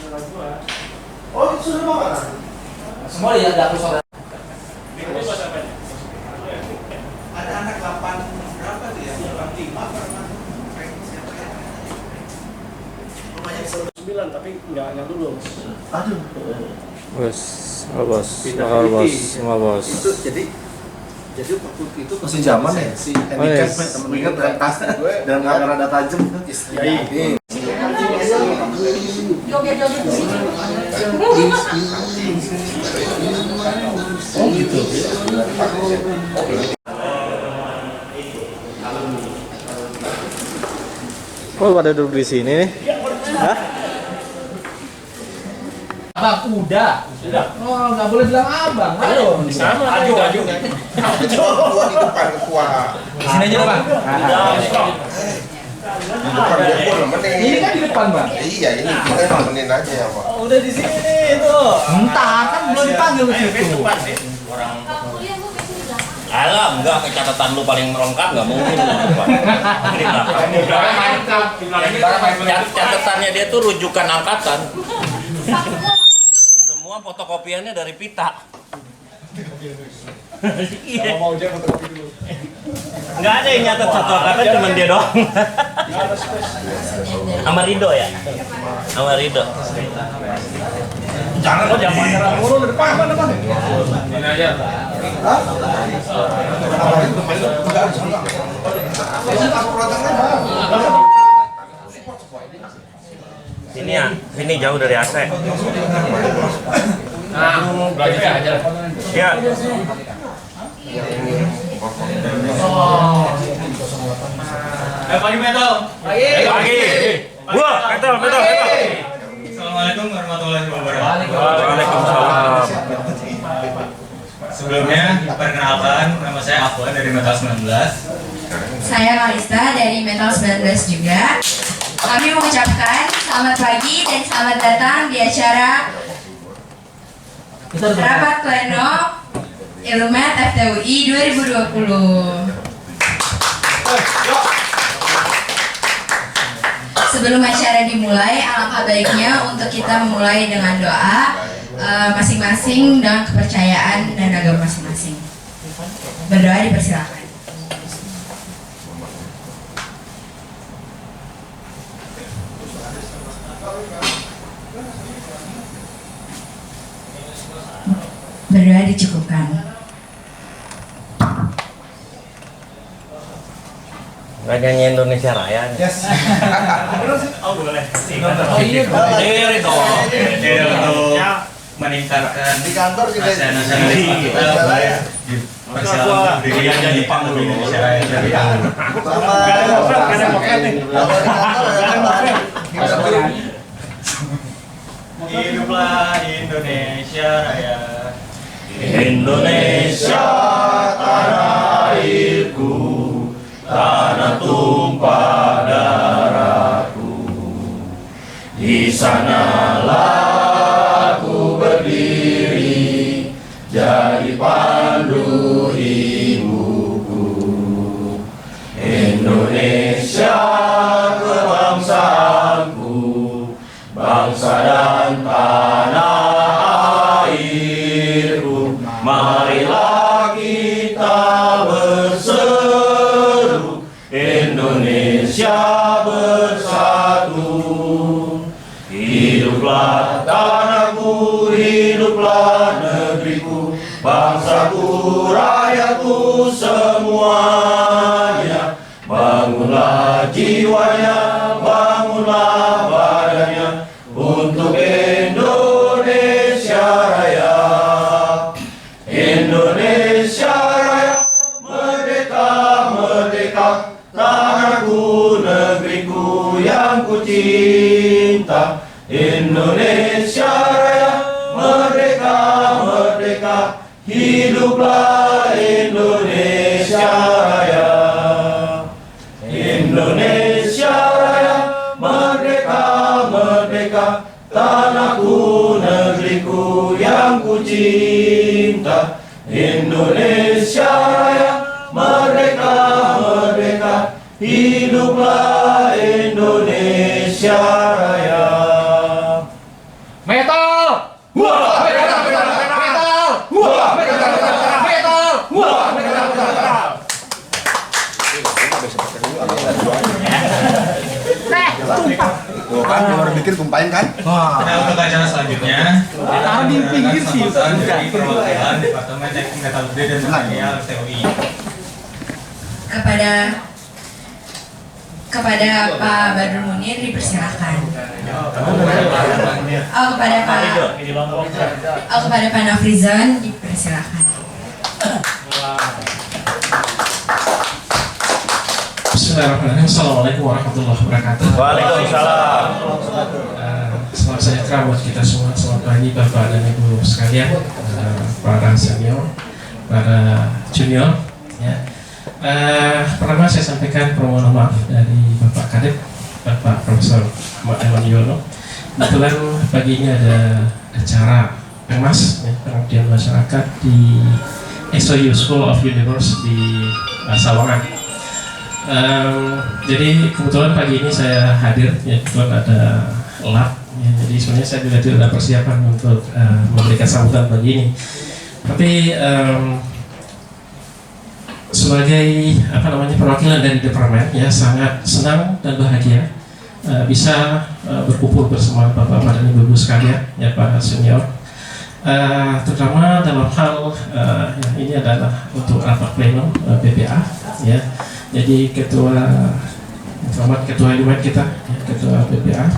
Oh, itu sudah makan? Semua ya ada aku sore. Ada anak 8 berapa tuh ya? 85 apa? Rumahnya di 9 tapi nggak lulus. Aduh. Bos, bos. Itu jadi waktu itu masih zaman ya si handicap temen ingat dengan tasnya dan kamera tajam ya ini joget-joget di sini. oh gitu oh pada duduk di sini nih. Hah? Abang udah. Oh, nggak boleh bilang abang. Ayo. sama aju ketua di depan ketua Di sini aja, Bang. di depan gue nemenin Ini kan di depan, Bang. iya ini kita nemenin aja ya Pak. Udah di sini tuh. Entar kan belum dipanggil ke situ. Alah, enggak, catatan lu paling merongkak enggak mungkin. Ini catatannya dia tuh rujukan angkatan. Semua fotokopiannya dari pita. Iya. mau dia fotokopi dulu Enggak ada yang nyatet satu angkatan, cuma dia doang. Sama Rido ya? Sama Rido. jangan pacaran mulu di depan ini aja Sini ya, sini jauh dari AC. nah belajar aja Ya. pagi metal Pagi. Wah, metal. Assalamualaikum warahmatullahi wabarakatuh. Waalaikumsalam. Sebelumnya perkenalkan, nama saya Afwan dari Metal 19. Saya Kalista dari Metal 19 juga. Kami mengucapkan selamat pagi dan selamat datang di acara Rapat Pleno Ilmet FTUI 2020. Sebelum acara dimulai, alangkah baiknya untuk kita memulai dengan doa masing-masing dengan kepercayaan dan agama masing-masing. Berdoa dipersilakan. Berdoa dicukupkan. Nggak nyanyi Indonesia Raya nih. yes Oh boleh. Oh iya, Bang. Berdiri dong. Jadi untuk meningkatkan di kantor juga rasa nasionalisme kita, boleh dipersilakan berdiri aja di panggung Indonesia Raya. Hiduplah Indonesia Raya. Indonesia tanah airku, tanah tumpah darahku. Di sanalah aku berdiri, jadi pandu ibuku. Indonesia kebangsaanku, bangsa dan tanah airku. Marilah kita berseru, Indonesia bersatu. Hiduplah tanahku, hiduplah negeriku, bangsaku, rakyatku semuanya. Bangunlah jiwanya, bangunlah badannya, untuk Indonesia Raya. Indonesia Raya, merdeka, merdeka, tanahku, negeriku yang ku cinta. Indonesia Raya, merdeka, merdeka, hiduplah Indonesia Raya. Indonesia Raya, merdeka, merdeka, tanahku, negeriku yang ku cinta. Indonesia Raya, merdeka, merdeka, hiduplah Indonesia Raya. Gue baru bikin tumpahin kan. Nah, untuk acara selanjutnya Taruh di pinggir sih. dari perwakilan Departemen Teknik Metalurgi dan Material TUI. Kepada Pak Badrul Munir dipersilakan. Kepada Pak Nafrizan dipersilakan. Bismillahirrahmanirrahim. Assalamualaikum warahmatullahi wabarakatuh. Waalaikumsalam. Selamat sejahtera buat kita semua. Selamat pagi Bapak dan Ibu sekalian, para senior, para junior. Ya. Pertama saya sampaikan permohonan maaf dari Bapak Kadep, Bapak Profesor Ahmad Iman Yono. Kebetulan pagi ini ada acara PEMAS, ya, pengabdian masyarakat di SOU School of Universe di Sawangan. Jadi kebetulan pagi ini saya hadir, ya, kebetulan ada lab, ya, jadi sebenarnya saya juga tidak ada persiapan untuk memberikan sambutan pagi ini. Tapi sebagai perwakilan dari departemen, ya, sangat senang dan bahagia bisa berkumpul bersama bapak-bapak dan ibu-ibu sekalian, ya, para senior, terutama dalam hal ini adalah untuk rapat pleno BPA, ya. Jadi ketua kita, ya, ketua BPA.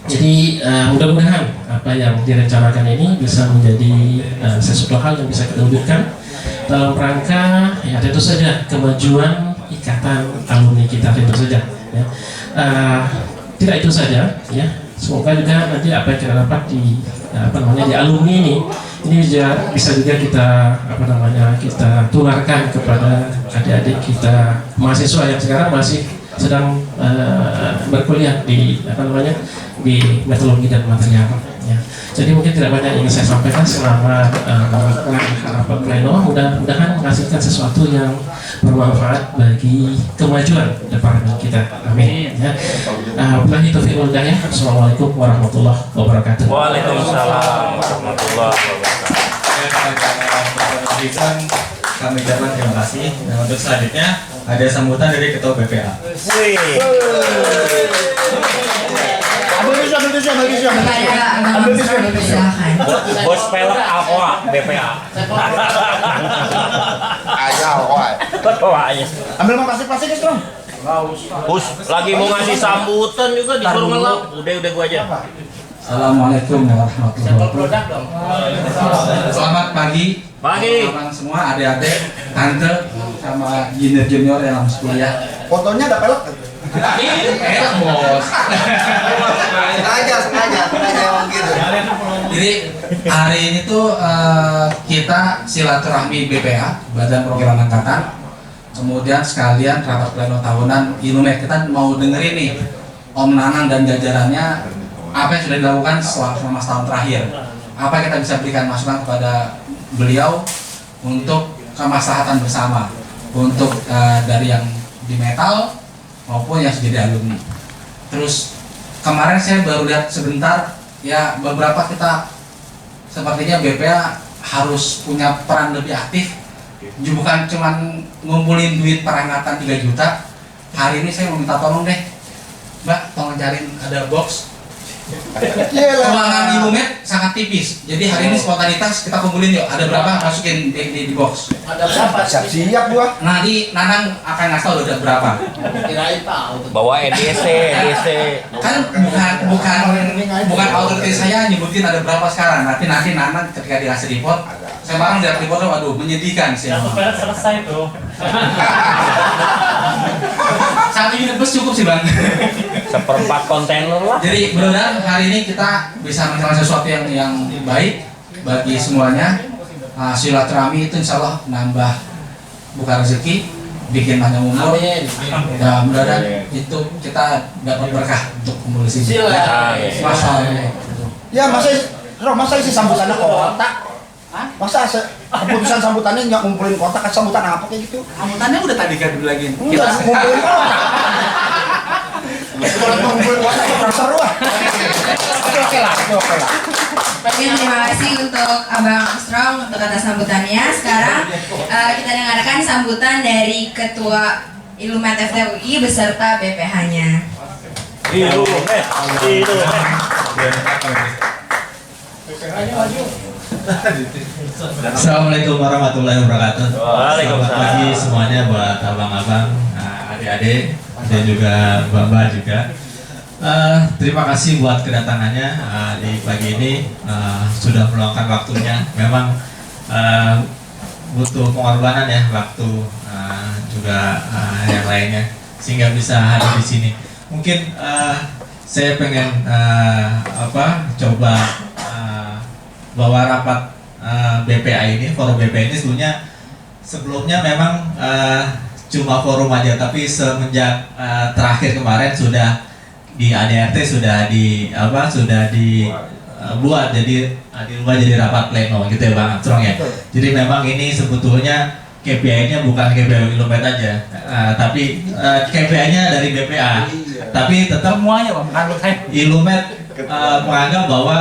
Jadi mudah-mudahan apa yang direncanakan ini bisa menjadi sesuatu hal yang bisa kita wujudkan dalam rangka, ya, tentu saja kemajuan ikatan alumni kita, tentu saja, ya. Tidak itu saja, ya, semoga juga nanti apa yang kita dapat di di alumni ini juga bisa juga kita kita tularkan kepada adik-adik kita mahasiswa yang sekarang masih sedang berkuliah di di meteorologi dan material, ya. Jadi mungkin tidak banyak yang ingin saya sampaikan selama rapat pleno. Mudah-mudahan menghasilkan sesuatu yang bermanfaat bagi kemajuan departemen kita. Amin. Ya. Wabillahi taufiq wal hidayah. Assalamualaikum warahmatullahi wabarakatuh. Waalaikumsalam warahmatullahi wabarakatuh. Kami ucapkan terima kasih. Nah, untuk selanjutnya ada sambutan dari Ketua BPA. Kepada Abang Amsar dipersilakan. Bos pelek Aqua BPA. Ayo, Ketuanya. ambil mau plastik guys dong. Bos lagi mau ngasih sambutan juga disuruh ngelap. Udah gua aja. Assalamualaikum warahmatullahi wabarakatuh. Selamat pagi. Teman-teman semua, adik-adik, tante, sama junior yang harus kuliah. Fotonya ada pelek. Bos. Sengaja emang gitu. Jadi hari ini tuh kita silaturahmi BPA, Badan Program Angkatan. Kemudian sekalian rapat pleno tahunan Ilumet. Kita mau dengerin nih Om Nanang dan jajarannya apa yang sudah dilakukan selama setahun terakhir. Apa kita bisa berikan masukan kepada beliau untuk kemaslahatan bersama, untuk dari yang di metal maupun yang jadi alumni. Terus kemarin saya baru lihat sebentar, ya, beberapa kita sepertinya BPA harus punya peran lebih aktif, bukan cuman ngumpulin duit perangkatan 3 juta. Hari ini saya mau minta tolong deh, Mbak, tolong cariin ada box. Ruangan di Ilumet sangat tipis, jadi hari ini spontanitas kita kumpulin yuk. Ada berapa, masukin di box. Ada berapa? Siap gua. Nanti Nanang akan ngasih tau ada berapa. Kirain tahu. Bawa EDC. Kan bukan otoritas saya nyebutin ada berapa sekarang. Nanti Nanang ketika dikasih report, saya bareng lihat reportnya, waduh menyedihkan sih. Selesai tuh. Satu unit bus cukup sih, Bang. 1/4 kontainer lah. Jadi mudah-mudahan hari ini kita bisa melakukan sesuatu yang baik bagi semuanya. Silaturahmi itu insya Allah nambah buka rezeki, bikin panjang umur. Ya, mudah-mudahan itu kita dapat berkah untuk kumpul di sini. Masya Allah. Ya masa isi sambutannya kotak? Masa keputusan sambutannya nggak ngumpulin kotak, kan sambutan apa kayak gitu? Sambutannya udah tadi kan lagi. Kita ngumpulin kotak. Kalau ngumpulin kotak kurang seru ah. Oke lah. Oke, terima kasih untuk Abang Armstrong untuk atas sambutannya. Sekarang kita dengarkan sambutan dari Ketua Ilumet FTUI beserta BPH-nya. Assalamualaikum warahmatullahi wabarakatuh. Waalaikumsalam. Selamat pagi semuanya buat abang-abang, adik-adik, dan juga mbak-mbak juga. Terima kasih buat kedatangannya di pagi ini. Sudah meluangkan waktunya. Memang butuh pengorbanan ya, waktu juga yang lainnya, sehingga bisa hadir di sini. Mungkin saya pengen coba bawa rapat BPA ini, forum BPA ini sebelumnya memang cuma forum aja, tapi semenjak terakhir kemarin sudah di ADRT sudah dibuat jadi diubah jadi rapat pleno gitu ya Bang Armstrong ya. Jadi memang ini sebetulnya KPI-nya bukan KPI Ilumet aja, tapi KPI-nya dari BPA. Tapi tetap semuanya Bang, Ilumet menganggap bahwa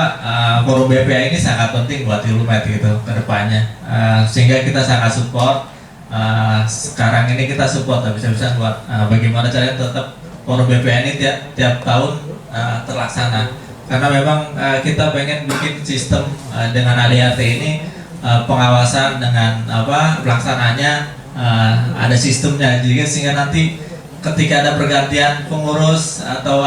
forum BPA ini sangat penting buat Ilumet gitu ke depannya, sehingga kita sangat support. Sekarang ini kita support bisa-bisa buat bagaimana caranya tetap forum BPA ini tiap tahun terlaksana, karena memang kita pengen bikin sistem dengan ADRT ini pengawasan dengan pelaksanaannya ada sistemnya, jadi sehingga nanti ketika ada pergantian pengurus atau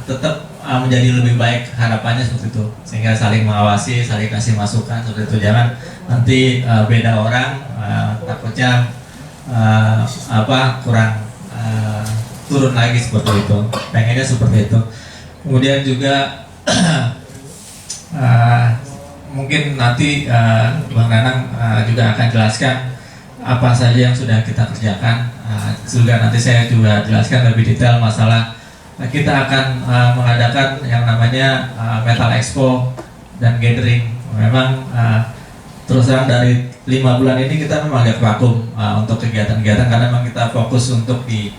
tetap menjadi lebih baik, harapannya seperti itu, sehingga saling mengawasi, saling kasih masukan seperti itu. Jangan nanti beda orang takutnya kurang turun lagi seperti itu. Pengennya seperti itu. Kemudian juga mungkin nanti Bang Nanang juga akan jelaskan apa saja yang sudah kita kerjakan. Juga nanti saya juga jelaskan lebih detail masalah kita akan mengadakan yang namanya Metal Expo dan Gathering. Memang terus terang dari 5 bulan ini kita memang agak vakum untuk kegiatan-kegiatan, karena memang kita fokus untuk di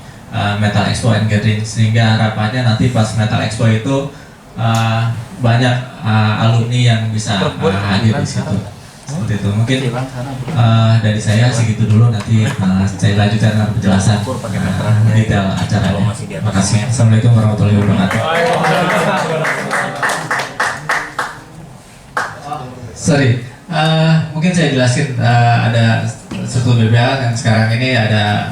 Metal Expo and Gathering, sehingga harapannya nanti pas Metal Expo itu banyak alumni yang bisa hadir di situ. Seperti itu. Mungkin dari saya segitu dulu, nanti saya lanjutkan dengan penjelasan detail acaranya. Terima kasih. Assalamualaikum warahmatullahi wabarakatuh. Sorry, mungkin saya jelasin ada struktur BPA yang sekarang ini ada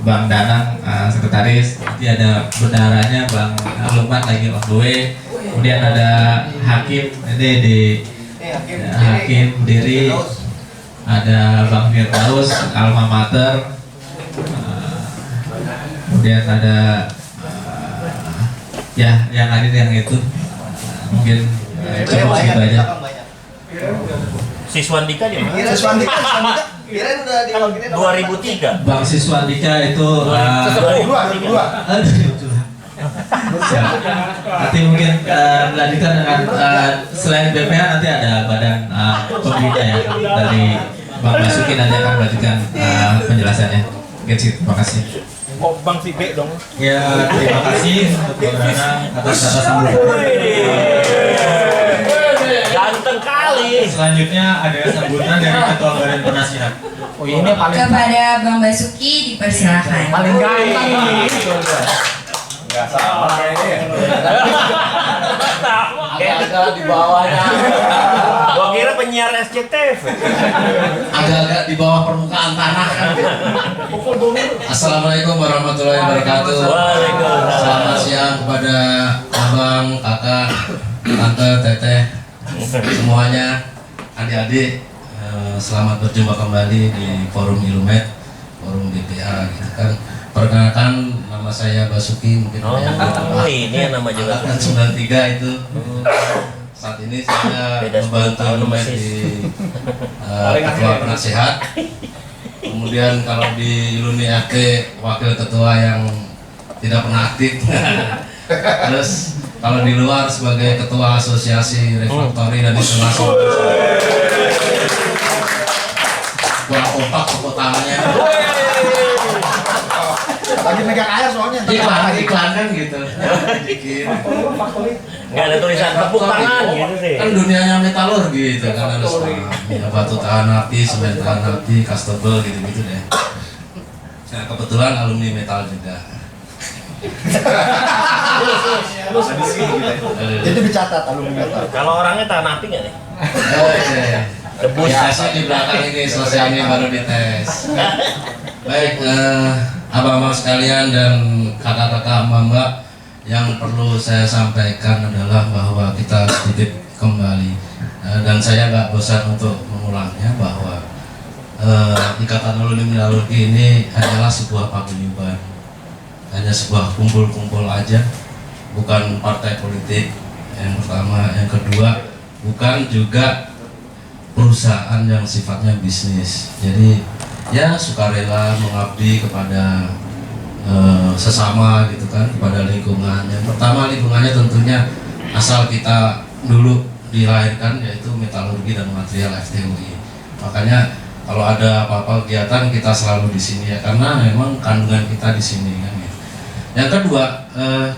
Bang Danang sekretaris, nanti ada bendaharanya Bang Lukman lagi on the way, kemudian ada Hakim ini di Hakim Diri, ada Bang Firdaus Alma Mater, kemudian ada ya yang hadir yang itu mungkin cukup segitu aja. Siswandika di mana? Siswandika kirain udah di 2003. Bang Siswandika itu 2002. Nanti mungkin melanjutkan dengan selain BPA nanti ada badan pembina ya dari Bang Basuki, nanti akan melanjutkan penjelasannya. Mungkin sih, terima kasih. Oh, Bang Sibe dong. Ya, terima kasih Bang Nanang atas sambutan. Ganteng kali. Selanjutnya ada sambutan dari Ketua Badan Penasihat. Oh ini paling Kepada Bang Basuki dipersilakan. paling ganteng. Nggak sama kayaknya. Agak di bawahnya. Gua kira penyiar SCTV. Agak-agak di bawah permukaan tanah kan. Assalamualaikum warahmatullahi wabarakatuh. Waalaikumsalam. Selamat siang kepada abang, kakak, tante, teteh, semuanya, adik-adik. Selamat berjumpa kembali di Forum Ilumet, Forum BPA gitu kan. Perkenalkan, nama saya Basuki, mungkin Ini yang nama juga. angkatan 93 itu. Saat ini saya Beda 10 membantu tahun Ilumet persis. di ketua penasihat. Kemudian kalau di Iluni AT wakil ketua yang tidak pernah aktif. Terus kalau di luar sebagai ketua asosiasi refraktori dan isolasi. Kurang kompak tepuk tangannya. Lagi megang air soalnya. Iklan kan gitu. Nggak ada tulisan tepuk tangan gitu sih. Kan dunianya metalurgi gitu kan, harus ya, batu tahan api, semen tahan api, castable gitu-gitu deh. Nah kebetulan alumni metal juga. Itu dicatat alumni. Kalau orangnya tahan api nggak nih? Debus tesnya di belakang ini, sosialnya baru dites. Baik, abang-abang sekalian dan kakak-kakak mbak, yang perlu saya sampaikan adalah bahwa kita sedikit kembali, dan saya nggak bosan untuk mengulangnya bahwa Ikatan Alumni Metalurgi ini hanyalah sebuah paguyuban, hanya sebuah kumpul-kumpul aja, bukan partai politik. Yang pertama, yang kedua, bukan juga perusahaan yang sifatnya bisnis. Jadi ya sukarela mengabdi kepada sesama gitu kan, kepada lingkungan. Yang pertama, lingkungannya tentunya asal kita dulu dilahirkan, yaitu metalurgi dan material FTUI. Makanya kalau ada apa-apa kegiatan kita selalu di sini ya, karena memang kandungan kita di sini kan ya. Yang kedua,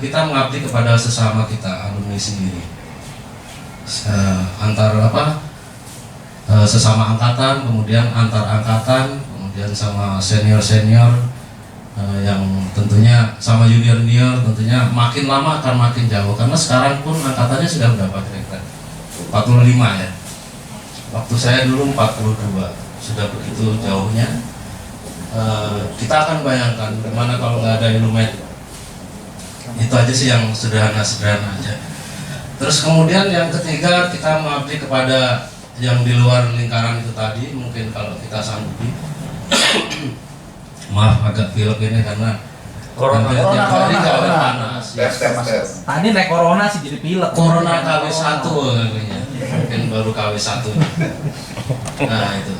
kita mengabdi kepada sesama kita alumni sendiri, sesama angkatan, kemudian antar angkatan, kemudian sama senior-senior, yang tentunya sama junior-junior, tentunya makin lama akan makin jauh, karena sekarang pun angkatannya sudah berapa kira-kira? 45 ya. Waktu saya dulu 42, sudah begitu jauhnya. Kita akan bayangkan gimana kalau nggak ada Ilumet. Itu aja sih yang sederhana-sederhana aja. Terus kemudian yang ketiga, kita mengabdi kepada yang di luar lingkaran itu tadi. Mungkin kalau kita sanggupi. Maaf agak pilek ini karena Corona. panas. Tadi naik corona sih jadi pilek. Corona KW1 namanya. Mungkin baru KW1. Nah itu.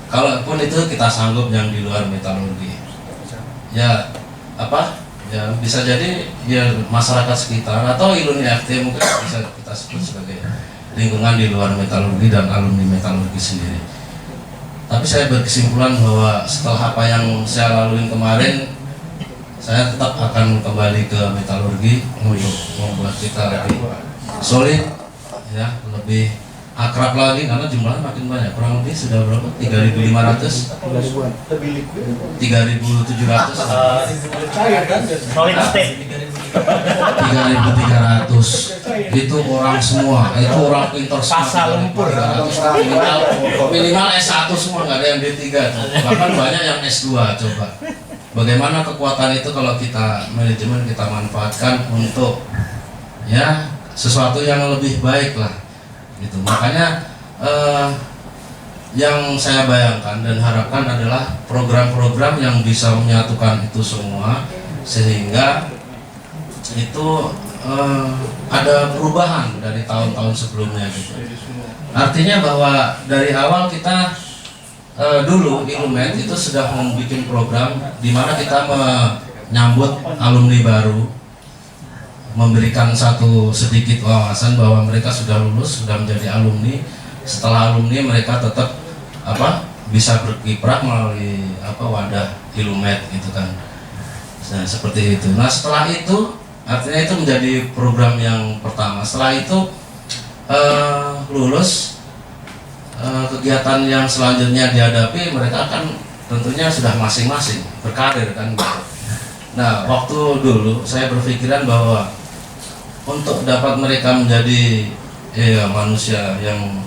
Kalaupun itu kita sanggup yang di luar metalurgi. Ya apa? Ya bisa jadi ya masyarakat sekitar atau Iluni FT mungkin bisa kita sebut sebagai lingkungan di luar metalurgi dan alumni metalurgi sendiri. Tapi saya berkesimpulan bahwa setelah apa yang saya lalui kemarin, saya tetap akan kembali ke metalurgi untuk membuat kita lebih solid, ya, lebih akrab lagi, karena jumlahnya makin banyak. Kurang lebih sudah berapa? 3.500, 3.700, Solid state. 3.300 itu orang semua, itu orang pintar semua. Pasal lumpur. Minimal S1 semua, nggak ada yang D3 tuh. Bahkan banyak yang S2. Coba bagaimana kekuatan itu kalau kita manajemen kita manfaatkan untuk ya sesuatu yang lebih baik lah gitu. Makanya yang saya bayangkan dan harapkan adalah program-program yang bisa menyatukan itu semua sehingga itu ada perubahan dari tahun-tahun sebelumnya gitu. Artinya bahwa dari awal kita dulu Ilumet itu sudah membuat program di mana kita menyambut alumni baru, memberikan satu sedikit wawasan bahwa mereka sudah lulus, sudah menjadi alumni. Setelah alumni mereka tetap bisa berkiprah melalui wadah Ilumet gitu kan. Nah, seperti itu. Nah, setelah itu artinya itu menjadi program yang pertama. Setelah itu lulus, kegiatan yang selanjutnya dihadapi mereka akan tentunya sudah masing-masing berkarir kan gitu. Nah, waktu dulu saya berpikiran bahwa untuk dapat mereka menjadi manusia yang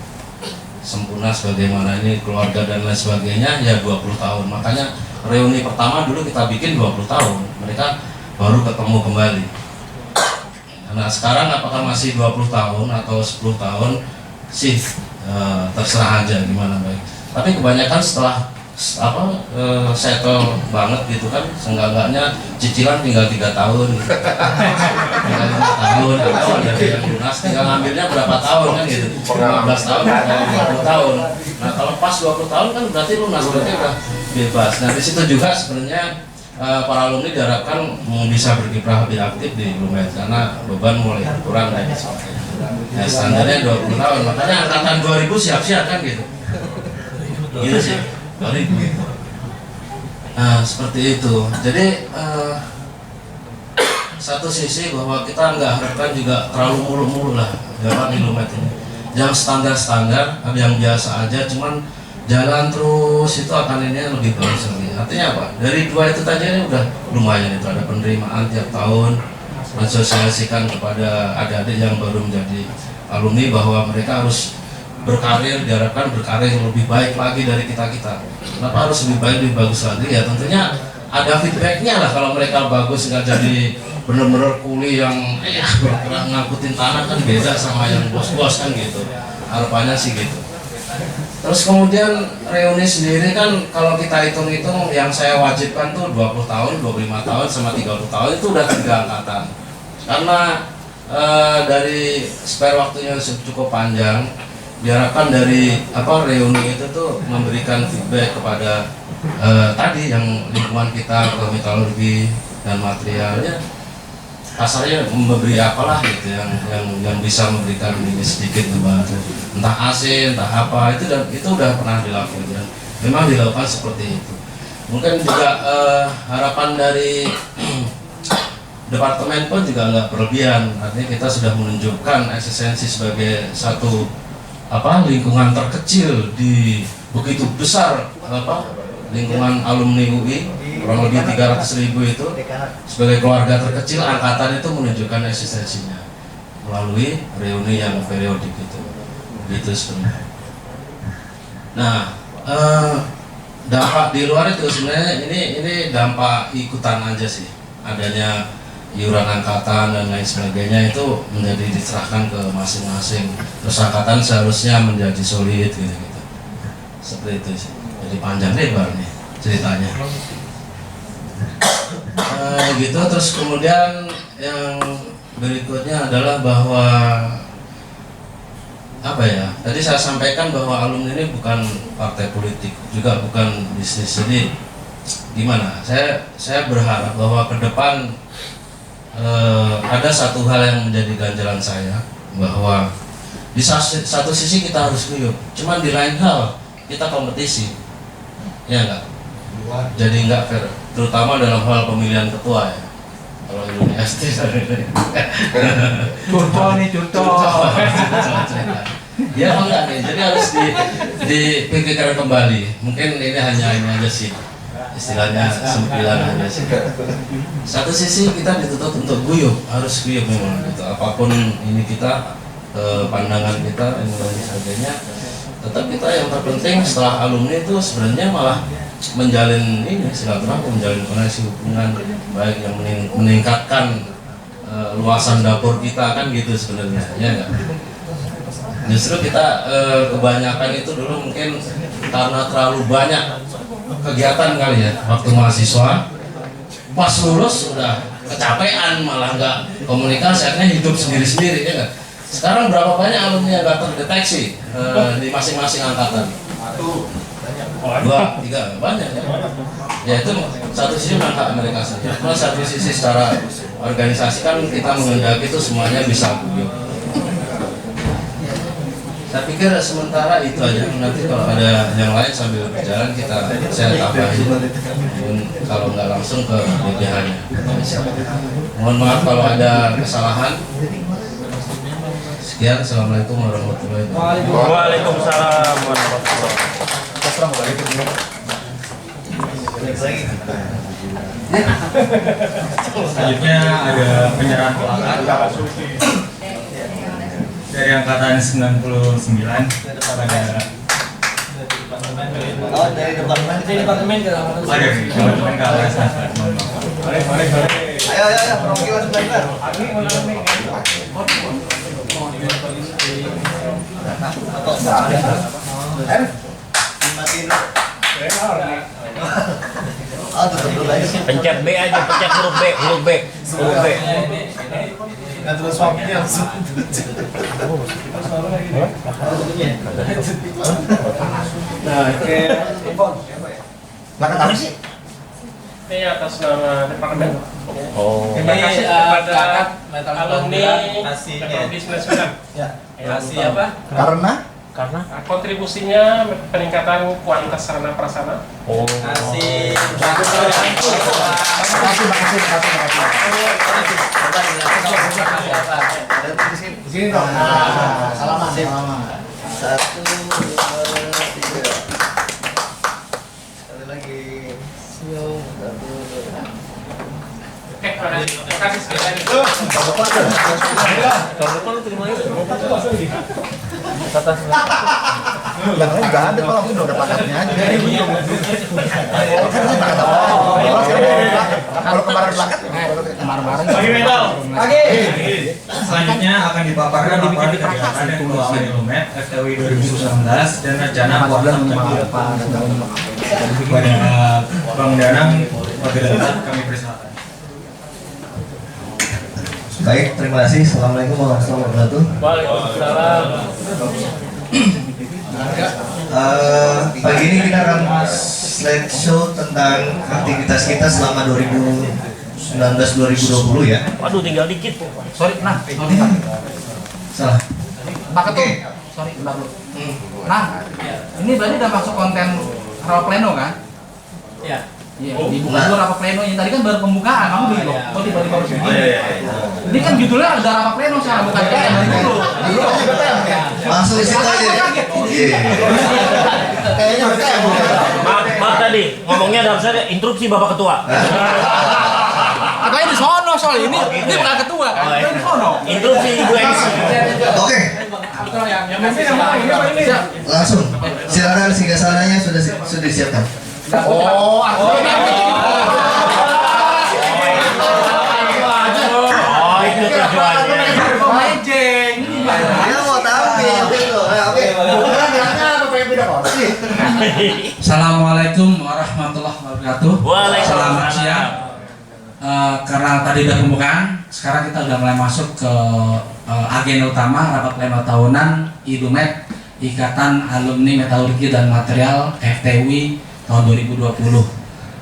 sempurna sebagaimana ini keluarga dan lain sebagainya ya 20 tahun. Makanya reuni pertama dulu kita bikin 20 tahun. Mereka baru ketemu kembali. Nah, sekarang apakah masih 20 tahun atau 10 tahun sih terserah aja gimana baik. Tapi kebanyakan setelah settle banget gitu kan, seenggak-enggaknya cicilan tinggal 3 tahun gitu. Tinggal 5 tahun atau ada yang lunas tinggal ngambilnya berapa tahun kan gitu, 15 tahun atau 20 tahun. Nah, kalau pas 20 tahun kan berarti lunas, berarti udah bebas. Nah, di situ juga sebenarnya para alumni diharapkan bisa berkiprah lebih aktif di Ilumet karena beban mulai berkurang dan sebagainya. Ya, standarnya 20 tahun, makanya angkatan 2000 siap-siap kan gitu. Gitu sih. Nah, seperti itu. Jadi satu sisi bahwa kita nggak harapkan juga terlalu mulu-mulu lah dalam Ilumet ini. Yang standar-standar, ada yang biasa aja, cuman jalan terus itu akan ini lebih bagus lagi. Artinya apa? Dari dua itu tadi ini udah lumayan, itu ada penerimaan tiap tahun, mensosialisasikan kepada adik-adik yang baru menjadi alumni bahwa mereka harus berkarir, diharapkan berkarir yang lebih baik lagi dari kita-kita. Kenapa harus lebih baik, lebih bagus lagi? Ya tentunya ada feedbacknya lah. Kalau mereka bagus nggak jadi bener-bener kuli yang bergerak ngangkutin tanah kan beda sama yang bos-bos kan gitu. Harapannya sih gitu. Terus kemudian reuni sendiri kan kalau kita hitung-hitung yang saya wajibkan tuh 20 tahun, 25 tahun sama 30 tahun itu udah 3 angkatan. Karena dari spare waktunya cukup panjang, diharapkan dari reuni itu tuh memberikan feedback kepada tadi yang lingkungan kita, ke metodologi dan materialnya, kasarnya memberi apalah gitu yang bisa memberikan ini sedikit membantu, entah AC, entah apa, itu udah pernah dilakukan dan memang dilakukan seperti itu. Mungkin juga harapan dari departemen pun juga nggak berlebihan, artinya kita sudah menunjukkan eksistensi sebagai satu lingkungan terkecil di begitu besar lingkungan alumni UI, kurang lebih 300.000 itu sebagai keluarga terkecil angkatan itu menunjukkan eksistensinya melalui reuni yang periodik itu sebenarnya. Nah, dampak di luar itu sebenarnya ini dampak ikutan aja sih, adanya iuran angkatan dan lain sebagainya itu menjadi diserahkan ke masing-masing. Terus angkatan seharusnya menjadi solid gitu. Seperti itu sih. Jadi panjang lebar nih ceritanya. Gitu. Terus kemudian yang berikutnya adalah bahwa tadi saya sampaikan bahwa alumni ini bukan partai politik, juga bukan bisnis. Jadi gimana? Saya berharap bahwa ke depan ada satu hal yang menjadi ganjalan saya, bahwa di satu sisi kita harus guyup, cuman di lain hal kita kompetisi. Ya enggak? Jadi enggak fair, terutama dalam hal pemilihan ketua ya. Kalau ini ST curcol. Ya enggak nih, jadi harus dipikirkan kembali. Mungkin ini hanya ini aja sih, istilahnya sempilan aja sih. Satu sisi kita dituntut untuk guyup, harus guyup memang gitu. Apapun ini kita, pandangan kita dan sebagainya, tetap kita yang terpenting setelah alumni itu sebenarnya malah menjalin ini silaturahmi, menjalin koneksi hubungan baik yang meningkatkan luasan dapur kita kan gitu sebenarnya, ya enggak? Justru kita kebanyakan itu dulu mungkin karena terlalu banyak kegiatan kali ya waktu mahasiswa, pas lulus udah kecapean malah nggak komunikasi, akhirnya hidup sendiri-sendiri ya enggak? Sekarang berapa banyak alumni yang nggak terdeteksi di masing-masing angkatan? 2, 3, banyak ya. Ya itu satu sisi hak mereka saja. Plus satu sisi secara organisasi kan kita menghendaki itu semuanya bisa guyup. Saya pikir sementara itu aja. Nanti kalau ada yang lain sambil berjalan saya tambahin. Kalau nggak langsung ke BPH-nya. Mohon maaf kalau ada kesalahan. Sekian, assalamualaikum warahmatullahi wabarakatuh. Waalaikumsalam warahmatullahi wabarakatuh. Selanjutnya ada penyerahan pelakat dari angkatan 99 pada dari departemen ke departemen keamanan. Ayo, perwakilan sebentar. Pencet B aja, pencet huruf B. Nggak terus swapnya langsung. Nah, plakat apa sih? Ini atas nama departemen. Oh. Terima kasih kepada metal alumni kasihnya. Teknologi 99. Ya. Kasih apa? Karena kontribusinya peningkatan kualitas sarana prasarana. Oh. Kasih. Di sini dong. Salaman. 1, 2, 3. Terima kasih sekali. Yang lain nggak ada kalau aku udah paketnya aja. Kalau kemarin paket, kemarin-kemarin. Pagi Metal. Pagi. Selanjutnya akan dipaparkan laporan kegiatan evaluasi Ilumet FTW 2019 dan rencana kuartal kepada Bang Danang moderator kami persilakan. Baik, terima kasih. Assalamualaikum warahmatullahi wabarakatuh. Waalaikumsalam. Pagi ini kita akan slideshow tentang aktivitas kita selama 2019-2020 ya. Waduh, tinggal dikit. Sorry, Salah. paket tuh. Sorry, bentar dulu. Nah, ini berarti udah masuk konten rapat pleno kan? Iya. Iya, dibuka dulu rapat pleno. Yang tadi kan baru pembukaan, kamu dulu. Kok tiba-tiba harus begini? Ini kan judulnya ada rapat pleno sekarang, bukan yang dari dulu. Langsung di situ aja. Iya. Kayaknya mereka yang Maaf tadi, ngomongnya dalam saya interupsi Bapak Ketua. Katanya di sono soal ini bukan ketua, katanya di sono. Interupsi Ibu MC. Oke, langsung. Silakan singgasananya sudah disiapkan. Oh, Itu tujuannya. Mejeng. Dia mau tampil gitu. Oke. Assalamualaikum warahmatullahi wabarakatuh. Waalaikumsalam. Selamat siang. Karena tadi udah pembukaan, sekarang kita udah mulai masuk ke agenda utama rapat pleno tahunan Ilumet Ikatan Alumni Metalurgi dan Material FTW tahun 2020,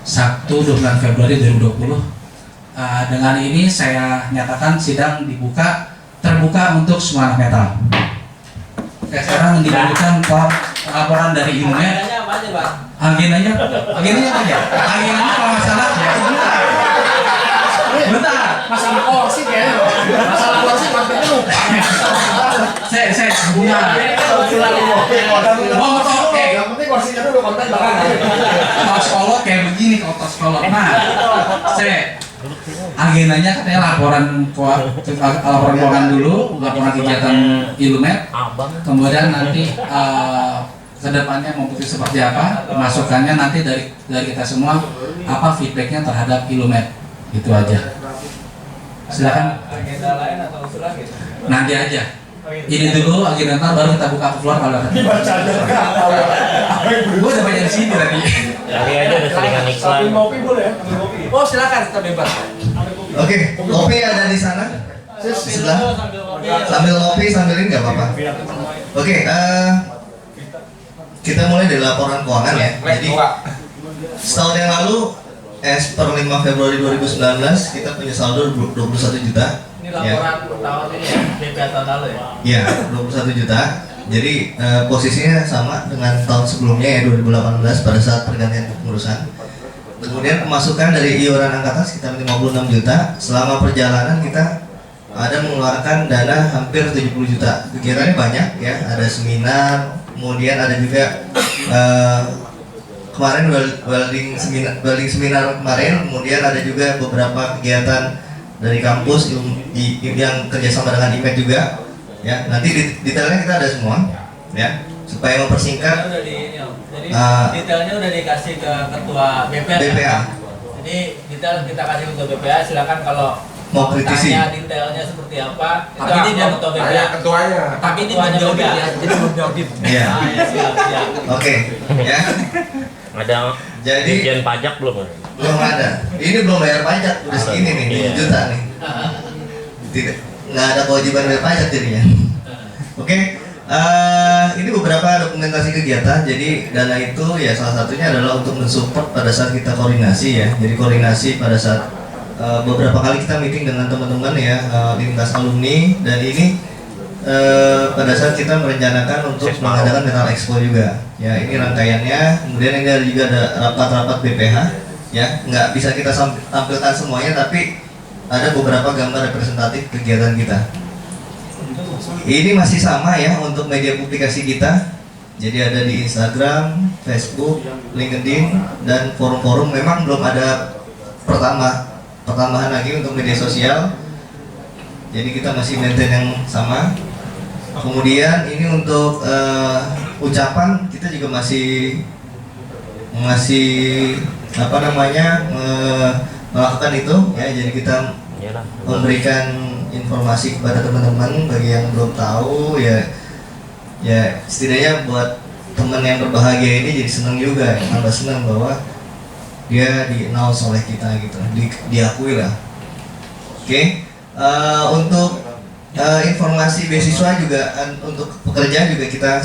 Sabtu 29 Februari 2020. Dengan ini saya nyatakan sidang terbuka untuk semua anak metal. Sekarang diberikan laporan dari Ilumet. Agendanya apa ya? Agendanya kalau nggak salah ya. Bentar, masalah kursi kayaknya. Masalah kursi maksudnya lupa. Saya sebentar. Oh, oke. Yang penting kursinya dulu konten belakangan. Kalau sekolah kayak begini kalau sekolah. Nah, agendanya katanya laporan keuangan dulu, laporan kegiatan Ilumet. Kemudian nanti kedepannya mau putih seperti apa, masukannya nanti dari kita semua, apa feedbacknya terhadap Ilumet. Itu aja. Silakan. Agenda lain atau usulan gitu? Nanti aja. Ini dulu agenda ntar baru kita buka ke keluar kalau ada. Gue udah banyak di sini tadi. Tadi aja udah seringan iklan. Ngopi boleh ya? Oh silakan kita bebas. Oke, kopi ada di sana. Di sebelah. Sambil ngopi sambil ini nggak apa-apa. Oke, kita mulai dari laporan keuangan ya. Jadi setahun yang lalu, as per 5 Februari 2019 kita punya saldo 21 juta. Ini laporan tahun ini ya, BPA tahun lalu ya? Iya, 21 juta. Jadi posisinya sama dengan tahun sebelumnya ya 2018 pada saat pergantian kepengurusan. Kemudian pemasukan dari iuran angkatan sekitar 56 juta. Selama perjalanan kita ada mengeluarkan dana hampir 70 juta. Kegiatannya banyak ya, ada seminar, kemudian ada juga kemarin welding seminar kemarin, kemudian ada juga beberapa kegiatan dari kampus yang kerjasama dengan IMET juga ya. Nanti detailnya kita ada semua ya, supaya mempersingkat. Jadi detailnya udah dikasih ke ketua BPA. Jadi detail kita kasih ke BPA, silakan kalau mau kritisi tanya detailnya seperti apa. Tapi ini dia ketua BPA. Ketuanya. Tapi ini ketuanya BPA. Jadi belum diaudit. Iya. Siap. Oke ya. Ada Jadi Dirjen pajak belum? belum ada. Ini belum bayar pajak, udah segini nih, 7 juta nih. Tidak, nggak ada kewajiban bayar pajak jadinya. Oke, ini beberapa dokumentasi kegiatan. Jadi dana itu ya salah satunya adalah untuk mensupport pada saat kita koordinasi ya. Jadi koordinasi pada saat beberapa kali kita meeting dengan teman-teman ya lintas alumni, dan ini pada saat kita merencanakan untuk mengadakan Metal Expo juga. Ya ini rangkaiannya. Kemudian ini ada juga ada rapat-rapat BPH. Ya nggak bisa kita tampilkan semuanya, tapi ada beberapa gambar representatif kegiatan kita. Ini masih sama ya untuk media publikasi kita. Jadi ada di Instagram, Facebook, LinkedIn, dan forum-forum. Memang belum ada pertambahan lagi untuk media sosial. Jadi kita masih maintain yang sama. Kemudian ini untuk ucapan kita juga masih melakukan itu ya. Jadi kita memberikan informasi kepada teman-teman bagi yang belum tahu ya setidaknya buat teman yang berbahagia ini jadi senang juga, tambah senang bahwa dia di-announce oleh kita gitu, diakui lah. Oke. Untuk informasi beasiswa juga untuk pekerjaan juga kita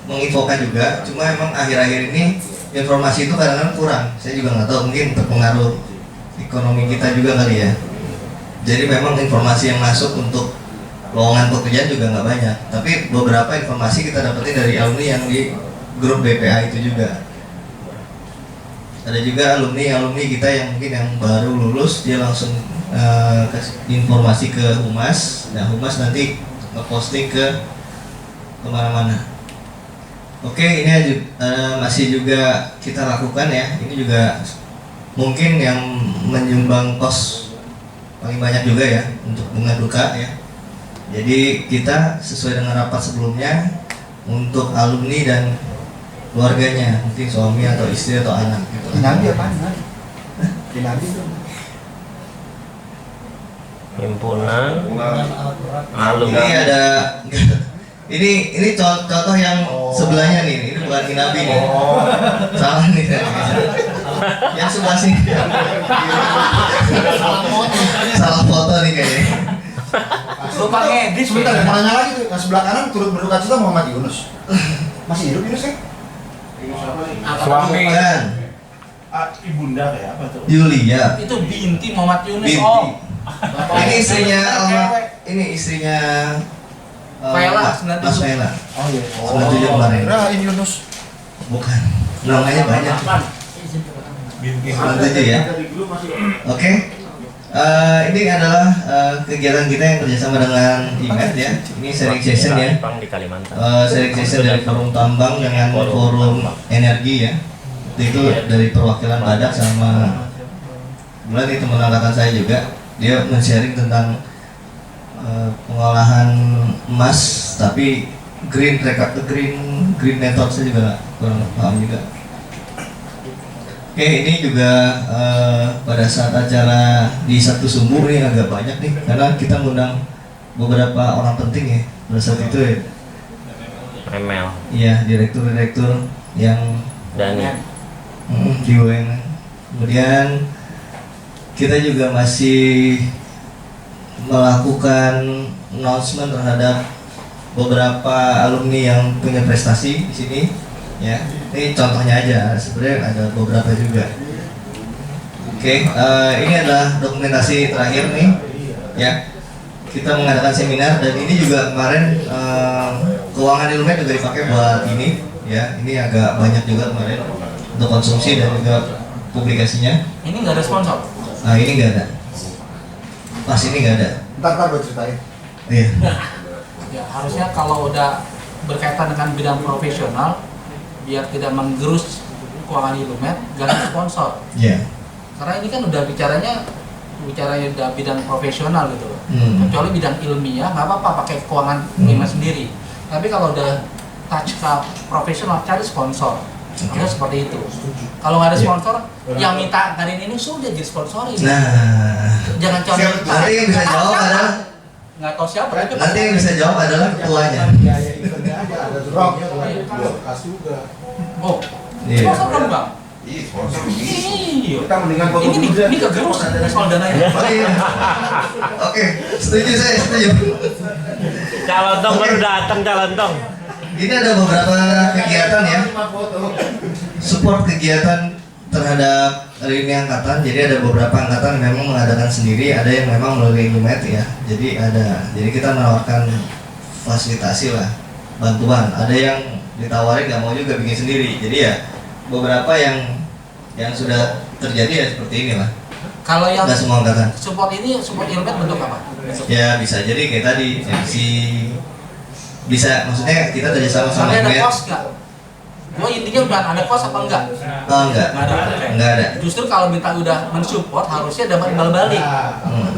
menginfokan juga. Cuma emang akhir-akhir ini informasi itu kadang-kadang kurang. Saya juga nggak tahu, mungkin terpengaruh ekonomi kita juga kali ya. Jadi memang informasi yang masuk untuk lowongan pekerjaan juga nggak banyak. Tapi beberapa informasi kita dapetin dari alumni yang di grup BPA itu juga. Ada juga alumni kita yang mungkin yang baru lulus, dia langsung kasih informasi ke humas. Nah humas nanti ngeposting ke kemana-mana. Oke, ini masih juga kita lakukan ya. Ini juga mungkin yang menyumbang kos paling banyak juga ya untuk bunga duka ya. Jadi kita sesuai dengan rapat sebelumnya untuk alumni dan keluarganya, mungkin suami atau istri atau anak gitu. Nabi apaan? Nabi itu himpunan alumni. Ini ada ini contoh yang sebelahnya nih. Ini bukan Inabi nih. Salah nih. Yang sebelah sini. Salah foto nih kayaknya. Lupa ngedit. Sebentar, nanya lagi tuh. Yang sebelah kanan turut berduka cita Muhammad Yunus. Masih hidup Yunus ya? Suami kan? Ibunda kayak apa tuh? Yulia. Itu binti Muhammad Yunus. Binti. Oh. Ini istrinya Faela, Mas Faela. Oh iya. 97 kemarin. Ini Yunus. Bukan. Namanya banyak. Binti 97 ya. Oke. Ini adalah kegiatan kita yang kerjasama dengan IMED ya. Ini sharing session ya. Di Kalimantan. Sharing session dari forum tambang dengan forum energi ya. Itu dari perwakilan Badak sama bulan itu teman angkatan saya juga. Dia men-sharing tentang pengolahan emas tapi green method saya juga kurang paham juga. Oke, ini juga pada saat acara di Sabtu Sumbu ini agak banyak nih karena kita ngundang beberapa orang penting ya pada saat itu ya. ML. Iya, direktur yang Dani. Di UNN. Kemudian kita juga masih melakukan announcement terhadap beberapa alumni yang punya prestasi di sini ya. Ini contohnya aja, sebenarnya ada beberapa juga. Oke, ini adalah dokumentasi terakhir nih ya. Kita mengadakan seminar dan ini juga kemarin keuangan Ilmet juga dipakai buat ini ya. Ini agak banyak juga kemarin untuk konsumsi dan juga publikasinya. Ini nggak ada sponsor? Nah ini nggak ada. Pas ini nggak ada. Ntar gue ceritain. Iya. Ya harusnya kalau udah berkaitan dengan bidang profesional, biar tidak menggerus keuangan Ilmet, ganti sponsor. Iya. Karena ini kan udah bicaranya udah bidang profesional gitu loh. Kecuali bidang ilmiah nggak apa-apa pakai keuangan Ilmet sendiri. Tapi kalau udah touch ke profesional, cari sponsor. Harusnya seperti itu. Kalau nggak ada sponsor, yang minta ngadain ini sudah jadi sponsorin. Nah, jangan coba. Nanti yang bisa jawab adalah nggak tahu siapa. Nanti yang bisa jawab adalah ketuanya. Oh, iya. sponsor kan bang? Iya, sponsor. Iya. Kita mendingan foto ini kegerus soal dananya. Oke, setuju saya, setuju. Calontong baru datang Calontong. Ini ada beberapa kegiatan ya. Support kegiatan terhadap lini angkatan. Jadi ada beberapa angkatan yang memang mengadakan sendiri, ada yang memang melalui Ilmet ya. Jadi kita menawarkan fasilitasi lah, bantuan. Ada yang ditawarin nggak mau juga bikin sendiri. Jadi ya beberapa yang sudah terjadi ya seperti inilah. Kalau yang nggak semua angkatan. Support Ilmet bentuk apa? Ya bisa jadi kayak tadi MC bisa, maksudnya kita kerjasama sama ada Ilmet. pos nggak? Gua intinya udah ada kos apa enggak? Oh enggak. Enggak ada. Justru kalau minta udah mensupport harusnya dapat imbal balik.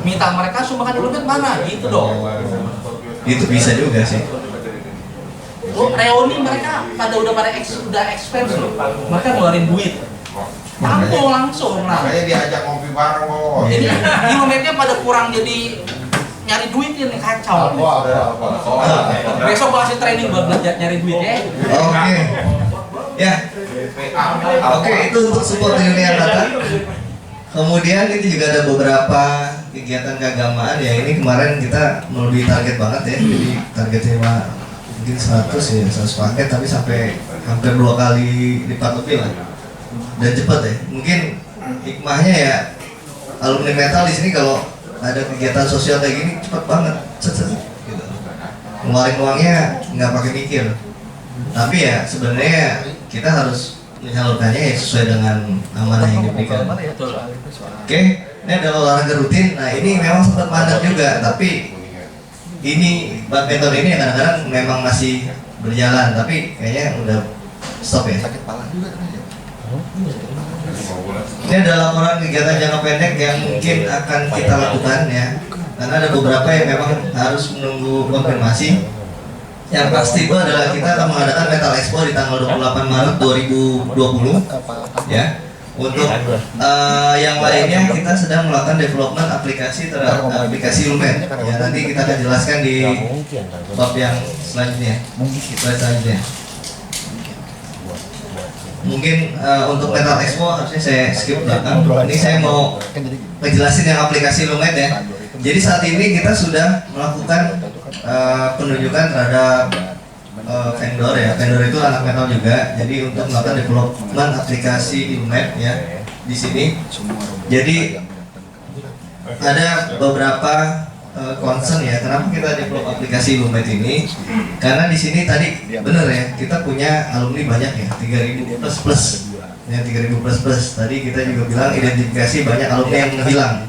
Minta mereka sumbangan Ilumet mana? Gitu dong. Itu bisa juga sih. Reuni mereka udah expense loh. Mereka ngeluarin duit. Tampol langsung lah. Makanya diajak ngopi bareng kok. Jadi Ilumetnya pada kurang jadi nyari duit ini kacau. Besok gua kasih training buat belajar nyari duit ya. Oke. Ya. Oke, itu untuk support reuni angkatan. Kemudian ini juga ada beberapa kegiatan keagamaan ya. Ini kemarin kita melebihi target banget ya. Jadi targetnya mungkin 100 ya, 100 paket tapi sampai hampir 2 kali lipat lebih lah. Dan cepat ya. Mungkin hikmahnya ya alumni metal di sini kalau ada kegiatan sosial kayak gini cepat banget, gitu. Ngeluarin uangnya nggak pakai mikir. Tapi ya sebenarnya kita harus menyalurkannya ya sesuai dengan amanah yang diberikan. Oke, ini adalah olahraga rutin. Nah ini memang sempat mandek juga, tapi ini badminton ini kadang-kadang memang masih berjalan, tapi kayaknya udah stop ya. Ini adalah laporan kegiatan jangka pendek yang mungkin akan kita lakukan ya, karena ada beberapa yang memang harus menunggu konfirmasi. Yang pasti itu adalah kita akan mengadakan Metal Expo di tanggal 28 Maret 2020 ya. Untuk yang lainnya kita sedang melakukan development aplikasi terhadap aplikasi Ilumet ya, nanti kita akan jelaskan di bab yang selanjutnya. Mungkin untuk Metal Expo harusnya saya skip belakang. Ini saya mau ngejelasin yang aplikasi Ilumet ya. Jadi saat ini kita sudah melakukan penunjukan terhadap vendor ya. Vendor itu anak metal juga. Jadi untuk melakukan development aplikasi Ilumet ya di sini. Jadi ada beberapa concern ya. Kenapa kita develop aplikasi Ilumet ini? Karena di sini tadi benar ya, kita punya alumni banyak ya, 3.000 plus. Ya 3.000 plus. Tadi kita juga bilang identifikasi banyak alumni yang menghilang.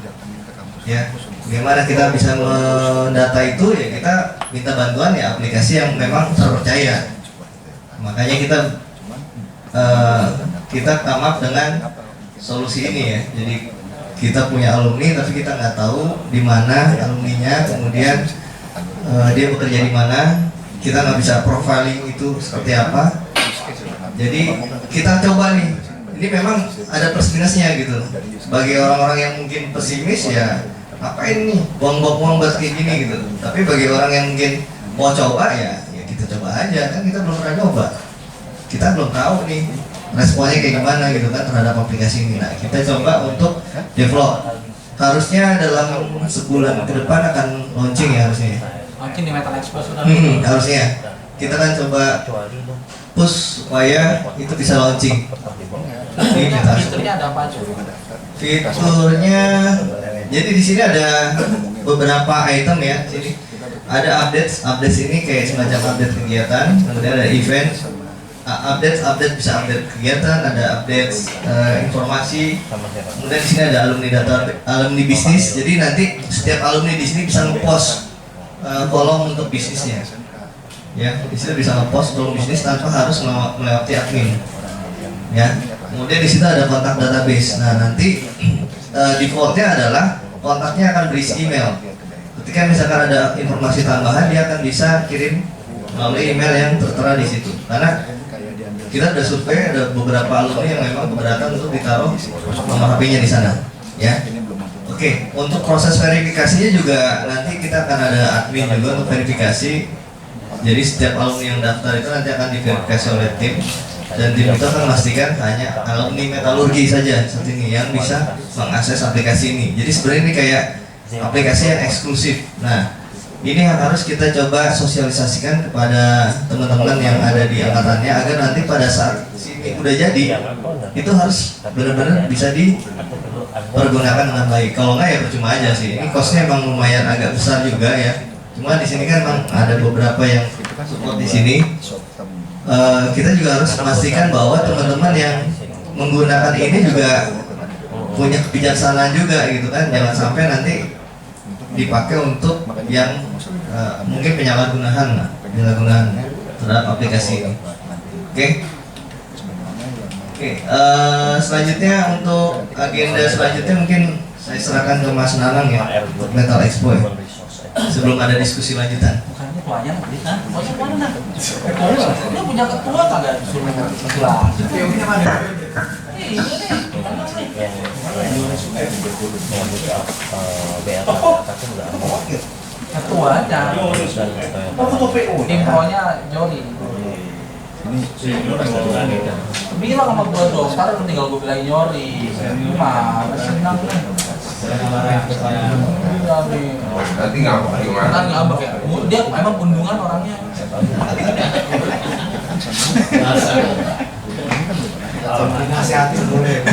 Ya. Bagaimana kita bisa mendata itu ya, kita minta bantuan ya aplikasi yang memang terpercaya. Makanya kita come up dengan solusi ini ya. Jadi kita punya alumni tapi kita nggak tahu di mana alumninya, kemudian dia bekerja di mana, kita nggak bisa profiling itu seperti apa. Jadi kita coba nih, ini memang ada plus minusnya gitu. Bagi orang-orang yang mungkin pesimis ya, ngapain nih buang-buang uang buat kayak gini gitu. Tapi bagi orang yang mungkin mau coba ya kita coba aja, kan kita belum pernah coba, kita belum tahu nih responnya kayak gimana gitu kan terhadap aplikasi ini. Nah kita coba untuk develop, harusnya dalam sebulan ke depan akan launching ya harusnya. Launching di Metal Expo sudah. Harusnya kita kan coba push supaya itu bisa launching. Fiturnya ada apa aja? Fiturnya jadi di sini ada beberapa item ya. Sini ada updates ini kayak semacam update kegiatan, kemudian ada event, update bisa update kegiatan, ada update informasi. Kemudian di sini ada alumni bisnis. Jadi nanti setiap alumni di sini bisa ngepost kolom untuk bisnisnya. Ya, di sini bisa ngepost kolom bisnis tanpa harus melewati admin. Ya. Kemudian di situ ada kontak database. Nah, nanti defaultnya adalah kontaknya akan berisi email. Ketika misalkan ada informasi tambahan, dia akan bisa kirim melalui email yang tertera di situ. Karena kita sudah survei, ada beberapa alumni yang memang keberatan untuk ditaruh nomor HP-nya di sana. Ya. Oke, untuk proses verifikasinya juga nanti kita akan ada admin juga untuk verifikasi. Jadi setiap alumni yang daftar itu nanti akan diverifikasi oleh tim. Dan tim itu akan memastikan hanya alumni metalurgi saja seperti ini yang bisa mengakses aplikasi ini. Jadi sebenarnya ini kayak aplikasi yang eksklusif. Nah, ini yang harus kita coba sosialisasikan kepada teman-teman yang ada di angkatannya agar nanti pada saat sini udah jadi itu harus benar-benar bisa dipergunakan dengan baik. Kalau nggak ya percuma aja sih. Ini costnya emang lumayan agak besar juga ya. Cuma di sini kan emang ada beberapa yang support di sini. Kita juga harus memastikan bahwa teman-teman yang menggunakan ini juga punya kebijaksanaan juga gitu kan, jangan sampai nanti dipakai untuk yang mungkin penyalahgunaan terhadap aplikasi ini. Oke. Oke, selanjutnya untuk agenda selanjutnya mungkin saya serahkan ke Mas Nanang ya, untuk Metal Expo ya. Sebelum ada diskusi lanjutan. Bukannya tuanya kita, mana? Dia punya ketua kagak disuruh ketua. Ketuanya. Infonya Jody. Bilang sama gua dong, sekarang tinggal gua bilang nyori. Gimana senang nih. Nanti ngambek gimana? Kan ngambek ya. Dia emang bundungan orangnya. Nasihatin boleh.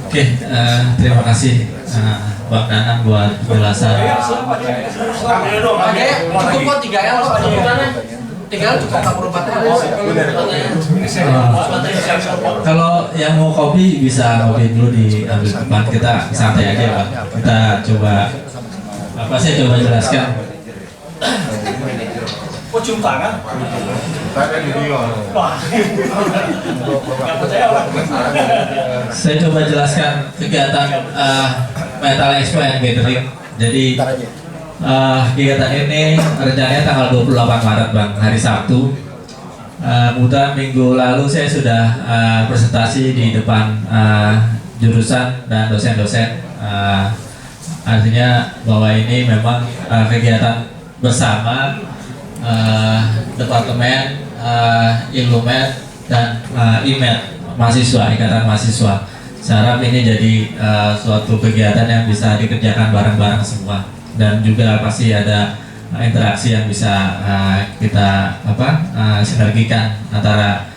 Oke, terima kasih Bang Nanang buat penjelasan. Cukup kok 3L cukup 44 L. Kalau yang mau kopi bisa kopi dulu di depan, kita santai aja Pak. Kita coba saya coba jelaskan. Kok cium tangan? Saya coba jelaskan kegiatan Metal Expo and Gathering. Jadi kegiatan ini rencananya tanggal 28 Maret Bang, hari Sabtu. Kemudian minggu lalu saya sudah presentasi di depan jurusan dan dosen-dosen. Artinya bahwa ini memang kegiatan bersama Departemen Illumed dan IMED, mahasiswa, ikatan mahasiswa. Saya harap ini jadi suatu kegiatan yang bisa dikerjakan bareng-bareng semua, dan juga pasti ada interaksi yang bisa kita sinergikan antara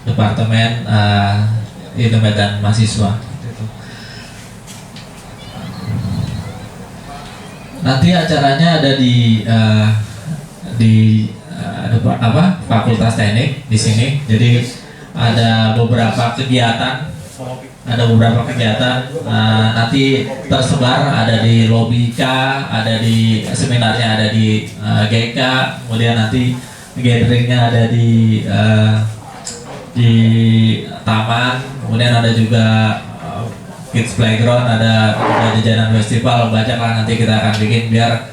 Departemen Illumed dan mahasiswa. Nanti acaranya ada di Fakultas Teknik di sini. Jadi ada beberapa kegiatan, nanti tersebar, ada di Lobby K, ada di seminarnya ada di GK, kemudian nanti gatheringnya ada di taman, kemudian ada juga Kids Playground, ada jajanan festival, banyak lah nanti kita akan bikin biar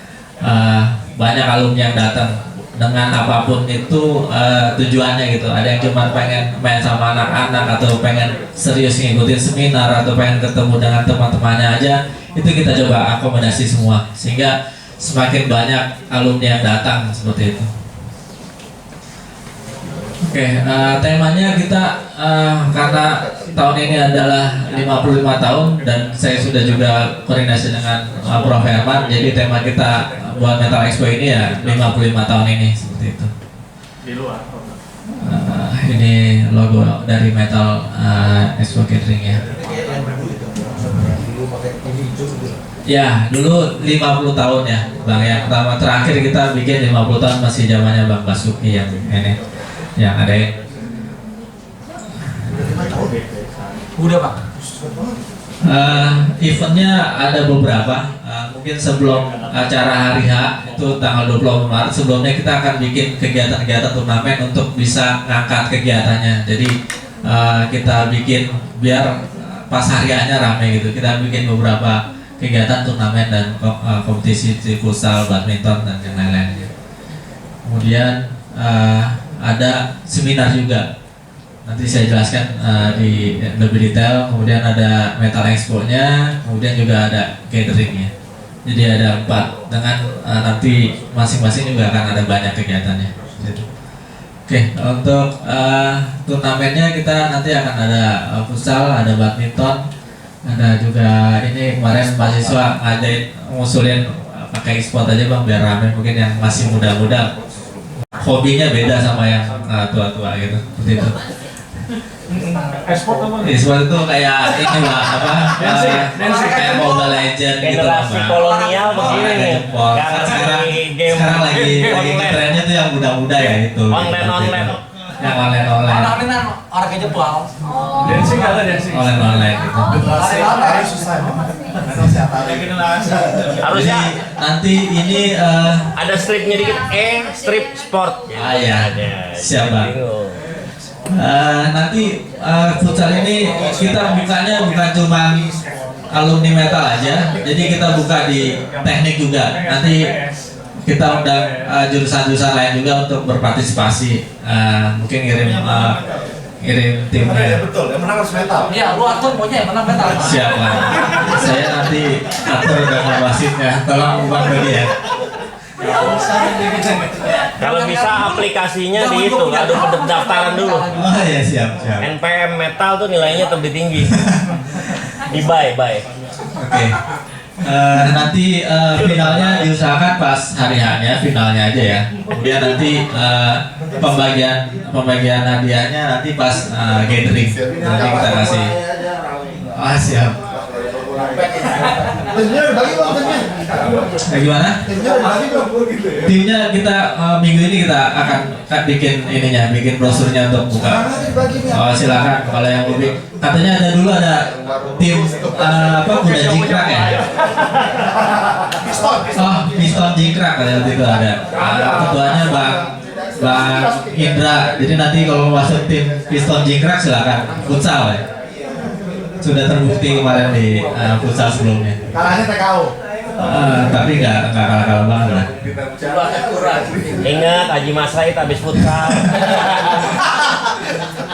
banyak alumni yang datang dengan apapun itu tujuannya gitu. Ada yang cuma pengen main sama anak-anak, atau pengen serius ngikutin seminar, atau pengen ketemu dengan teman-temannya aja. Itu kita coba akomodasi semua sehingga semakin banyak alumni yang datang seperti itu. Oke, temanya kita karena tahun ini adalah 55 tahun dan saya sudah juga koordinasi dengan Prof. Herman, jadi tema kita buat Metal Expo ini ya 55 tahun ini, seperti itu. Di luar. Ini logo dari Metal Expo Gathering ya. Ya, dulu 50 tahun ya Bang, yang pertama terakhir kita bikin 50 tahun masih zamannya Bang Basuki yang ini. Yang ada udah Pak. Eventnya ada beberapa. Mungkin sebelum acara hari H itu tanggal 20 Maret, sebelumnya kita akan bikin kegiatan-kegiatan turnamen untuk bisa ngangkat kegiatannya. Jadi kita bikin biar pas hari H-nya rame gitu. Kita bikin beberapa kegiatan turnamen dan kompetisi futsal, badminton dan yang lain-lain. Kemudian ada seminar juga, nanti saya jelaskan di lebih detail. Kemudian ada Metal Expo-nya, kemudian juga ada gathering-nya. Jadi ada 4 dengan nanti masing-masing juga akan ada banyak kegiatannya. Oke, untuk turnamennya kita nanti akan ada futsal, ada badminton, ada juga ini kemarin mahasiswa ngadain ngusulin pakai e-sport aja Bang biar rame, mungkin yang masih muda-muda hobinya beda sama yang tua-tua gitu, seperti itu. Esport apa? Esport itu kayak ini lah kayak Mobile Legend gitu lah. Generasi kolonial begini nih. Sekarang sekarang lagi trennya tuh yang muda-muda ya itu. Online. Yang online. Orang kejebak. Dancing ada dancing. Online gitu. Harusnya Jadi nanti ini ada stripnya dikit. Strip sport. ya, siapa? Nanti futsal ini kita bukanya bukan cuma alumni metal aja, jadi kita buka di teknik juga. Nanti kita undang jurusan-jurusan lain juga untuk berpartisipasi. Mungkin kirim timnya. Ya betul, yang menang harus metal. Iya, lu atur pokoknya yang menang metal. Siapa? Saya nanti atur dengan wasitnya. Tolong ubah bagi ya. Kalau bisa aplikasinya di itu, ada pendaftaran dulu. Oh ya siap. NPM metal tuh nilainya lebih tinggi. Di buy. Oke. Nanti finalnya diusahakan pas hari H-nya, finalnya aja ya. Kemudian nanti pembagian hadiahnya nanti pas gathering. Nanti kita kasih. Siap. Timnya udah bagi bang, timnya. Gimana? Timnya udah bagi bang. Timnya kita minggu ini kita akan bikin brosurnya untuk buka. Oh silakan kalau yang lebih. Katanya ada tim kuda jingkrak ya. Piston jingkrak katanya itu ada. Ketuanya Bang Indra. Jadi nanti kalau masuk tim piston jingkrak silakan futsal ya. Sudah terbukti kemarin di futsal sebelumnya. Kalahnya TKO. Tapi nggak kalah banget lah. Ingat Haji Mas Said habis futsal.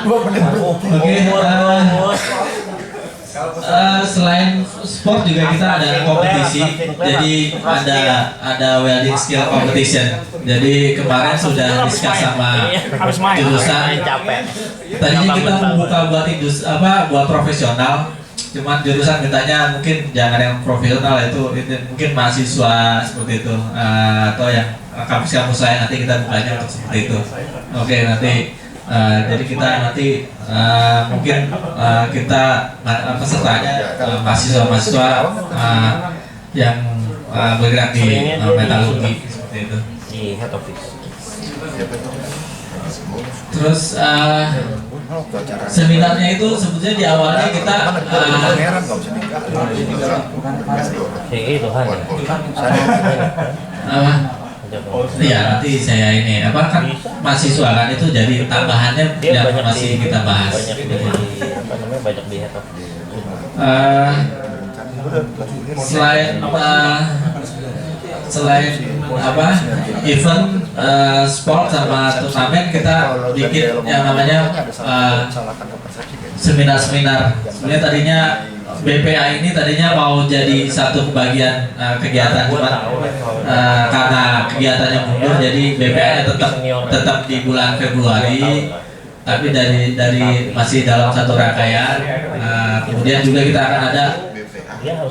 Oke. Selain sport juga kita ada kompetisi. Jadi ada welding skill competition. Jadi kemarin sudah diskus sama jurusan. Tadinya kita membuka buat profesional. Cuman jurusan mintanya mungkin jangan yang profesional, itu mungkin mahasiswa seperti itu atau yang kampus-kampus lain, nanti kita bukanya untuk seperti itu. Oke, nanti jadi kita nanti mungkin kita pesertanya mahasiswa yang bergerak di metalurgi seperti itu. Di head office. Terus seminarnya itu sebetulnya di awalnya kita iya nanti saya ini kan mahasiswa kan itu jadi tambahannya yang masih kita bahas. Banyak di head office. Selain event sport sama turnamen, kita bikin yang namanya seminar-seminar. Sebenarnya tadinya BPA ini mau jadi satu bagian kegiatan, cuman karena kegiatannya mundur, jadi BPA-nya tetap di bulan Februari, tapi dari masih dalam satu rangkaian. Kemudian juga kita akan ada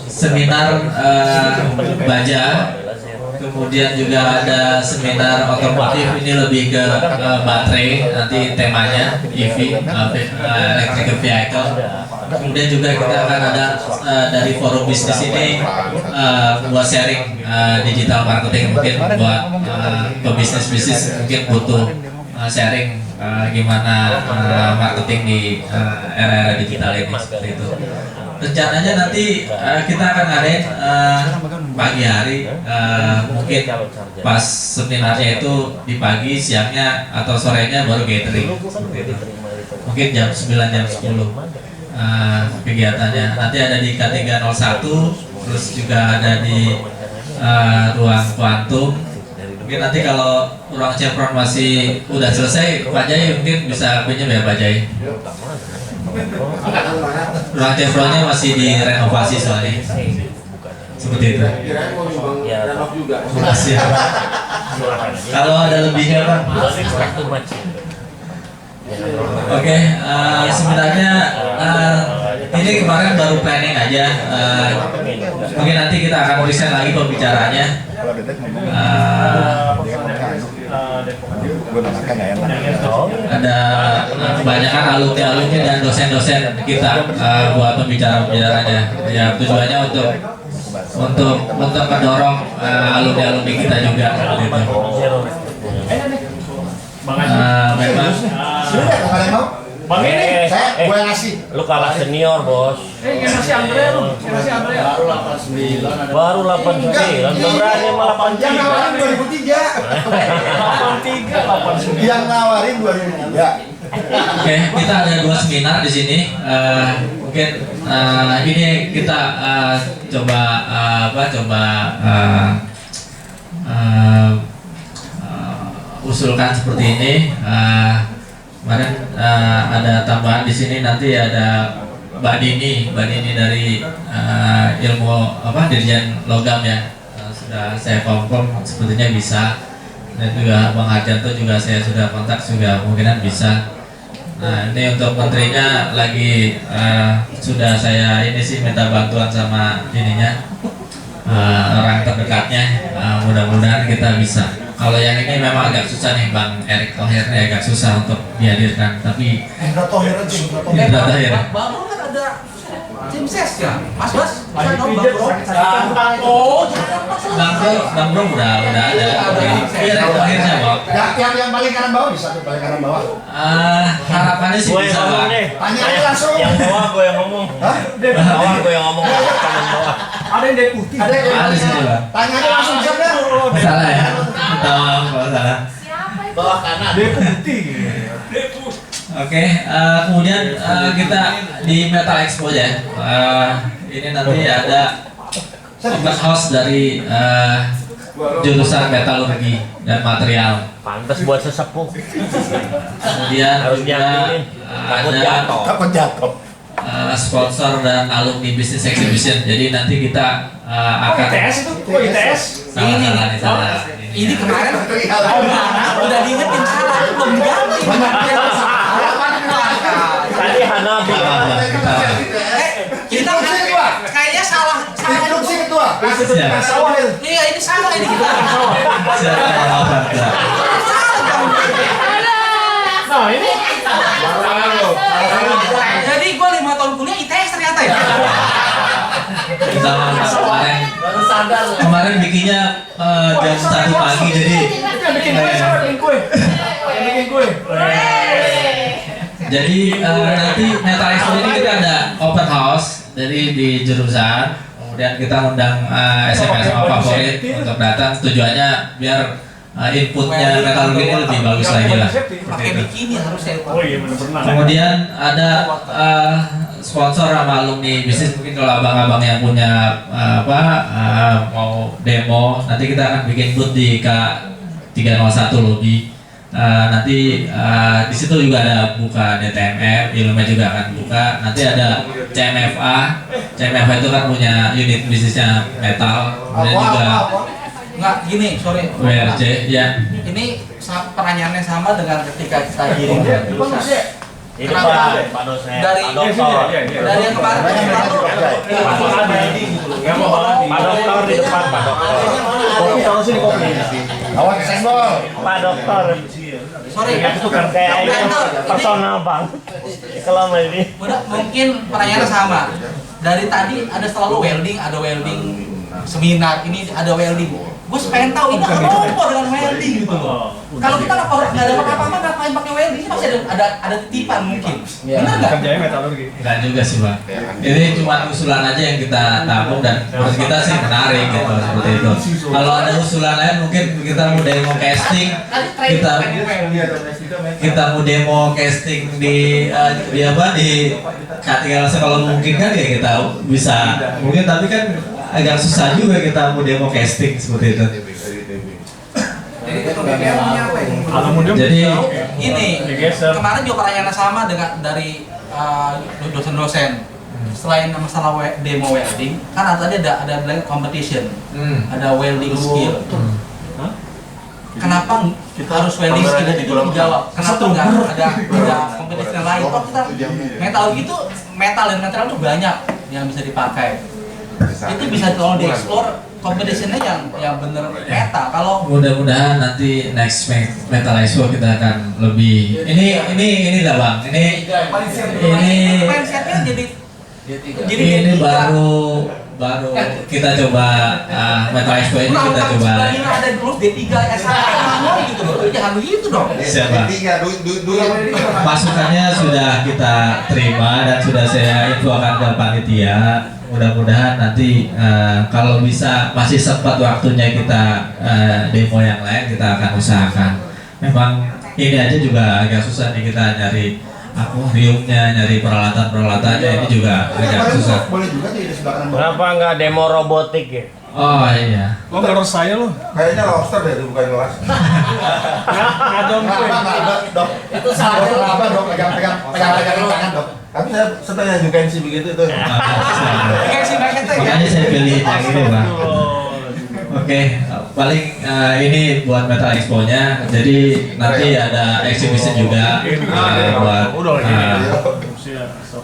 seminar baja. Kemudian juga ada seminar otomotif, ini lebih ke baterai, nanti temanya EV, electric vehicle. Kemudian juga kita akan ada dari forum bisnis ini buat sharing digital marketing, mungkin buat pebisnis mungkin butuh sharing gimana marketing di era digital ini, seperti itu. Rencananya nanti kita akan ngadain pagi hari, mungkin pas seminarnya itu di pagi, siangnya atau sorenya baru gathering, mungkin jam 9 jam 10 kegiatannya. Nanti ada di K301, terus juga ada di ruang kuantum. Mungkin nanti kalau ruang Chevron masih udah selesai, Pak Jai mungkin bisa pinjam ya Pak Jai. Ruang Chevronnya masih direnovasi soalnya. Seperti itu. Makasih ya. Kalau ada lebihnya Pak. Oke, sebenarnya ini kemarin baru planning aja. Mungkin nanti kita akan present lagi pembicaranya. ada kebanyakan alumni dan dosen-dosen kita buat pembicara-pembicaranya. Ya tujuannya untuk mendorong alumni kita juga. Gitu. Memang. Bang ini gue ngasih. Lu kalah senior, Bos. Ngasih Andre lu. Ngasih Andre. Baru 89. Berani malah 83. Yang nawarin 2003. 83, 89. Yang nawarin 2003. Oke, kita ada 2 seminar di sini. Mungkin ini kita coba usulkan seperti ini. Kemarin ada tambahan di sini, nanti ada Mbak Dini dari ilmu Dirjen Logam ya, sudah saya confirm sepertinya bisa. Dan juga Bang Harjanto juga saya sudah kontak juga kemungkinan bisa. Nah ini untuk menterinya lagi sudah saya ini sih minta bantuan sama ininya orang terdekatnya, mudah-mudahan kita bisa. Kalau yang ini memang agak susah nih Bang Erick Thohir, agak susah untuk dihadirkan, tapi Indra Thohir aja. Indra Thohir. Bang kan ada tim ses ya, Mas. Bang Bro udah ada. Erick Thohirnya Bang. Yang paling kanan bawah bisa tuh, paling kanan bawah. Harapannya sih bisa Bang. Tanya aja langsung. Yang bawah gue yang ngomong. Hah? Bawah gue yang ngomong. Kanan bawah. Ada yang dari putih. Ada di sini Bang. Tanya aja langsung siapa dah? Salah ya. Kalau salah. Bawah kanan. Dari putih. Oke, kemudian kita di Metal Expo ya. Ini nanti ada open house dari jurusan metalurgi dan material. Pantes buat sesepuh. Kemudian harus juga Takut jatuh. Sponsor dan alumni Business Exhibition. Jadi nanti kita akan ITS itu? Kok ITS? Salah. Ini kemarin udah diingetin salah, belum ganti. Tadi Hanabi. Kita kayaknya salah. Instruksi ketua. Iya ini salah ini kita. Nah ini. Jadi gue 5 tahun kuliah ITS ternyata ya. Kemarin bikinnya jam 1 pagi jadi Bikin kue. Jadi nanti Metal Expo ini kita ada open house dari di jurusan, kemudian kita undang SMA favorit untuk datang. Tujuannya biar inputnya metalurgi ini lebih bagus lagi lah. Pakai bikini harusnya. Oh iya benar-benar. Kemudian ada sponsor sama alumni bisnis, mungkin kalau abang-abang yang punya mau demo, nanti kita akan bikin booth di K301 lobby. Nanti di situ juga ada buka DTMF, Illumet juga akan buka. Nanti ada CMFA itu kan punya unit bisnisnya metal. Kemudian juga Enggak, gini, sorry. WRC, ya. Ini pertanyaannya sama dengan ketika kita giring. Ini Pak dosen, dari dokter. Dari yang kemarin Pak dokter di depan, Pak dokter. Kopi taruh sini kopi. Awas senggol. Pak dokter. Sorry, bukan kayak personal Bang. Kalau ini. Mungkin pertanyaannya sama. Dari tadi ada selalu welding, seminar ini ada welding. Gue pengen tahu ini apa dengan welding gitu loh. Kalau kita nggak ada apa-apa ngapain pakai welding? Ini pasti ada titipan mungkin. Benar nggak? Kerjanya metalurgi. Enggak juga sih Bang. Ini cuma usulan aja yang kita tampung dan menurut kita sih menarik gitu seperti itu. Kalau ada usulan lain mungkin kita mau demo casting, kita mau demo casting di K301 kalau mungkin kan ya kita bisa. Mungkin tapi kan agak susah juga kita mau demo casting seperti itu. Jadi ini kemarin juga pertanyaan sama dengan dari dosen-dosen. Selain masalah demo welding, kan tadi ada competition, ada welding skill. Kenapa harus welding skill itu dijawab? Kenapa nggak ada competition lain? Kok kita metal gitu, metal dan material itu banyak yang bisa dipakai. itu bisa tolong dieksplor competitionnya yang bener meta. Kalau mudah-mudahan nanti next Metal Expo kita akan lebih ini lah bang, ini mindsetnya jadi ini baru kita coba Metal Expo ini kita coba ada dulu D3 S1 gitu loh, jangan begitu dong. siapa masukannya sudah kita terima dan sudah saya infokan ke panitia. Mudah-mudahan nanti kalau bisa masih sempat waktunya kita demo yang lain, kita akan usahakan. Memang ini aja juga agak susah nih kita nyari akuariumnya, nyari peralatan-peralatannya, ini juga agak susah. Boleh juga di sebelah kanan. Kenapa nggak demo robotik ya? Oh iya. Lo nggak harus saya lo. Kayaknya lobster deh, bukan kelas. Ngadon gue. Dok. Itu salah apa dok? Pegang tangan dok. Tapi saya tanya juga sih begitu tuh. Makanya saya pilih yang ini bang. Oke, paling ini buat Metal Expo-nya. Jadi nanti ada exhibition juga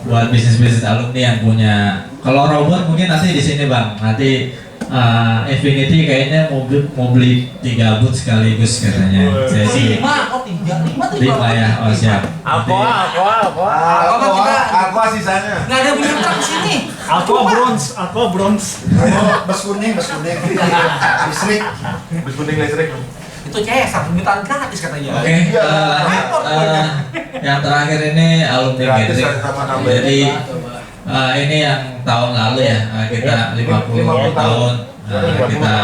buat bisnis-bisnis alumni yang punya. Kalau robot mungkin nanti di sini bang. Nanti Infinity kayaknya mau beli 3 booth sekaligus katanya. Saya sih 5 ya. Oh siap. Aqua sisanya. Nggak ada punya truk di sini. Aqua bronze. Bus kuning. Listrik. Bus kuning listrik. Itu CS, permintaan gratis katanya. Oke, yang terakhir ini alumni gathering. Jadi ini yang tahun lalu ya, kita 50 tahun kita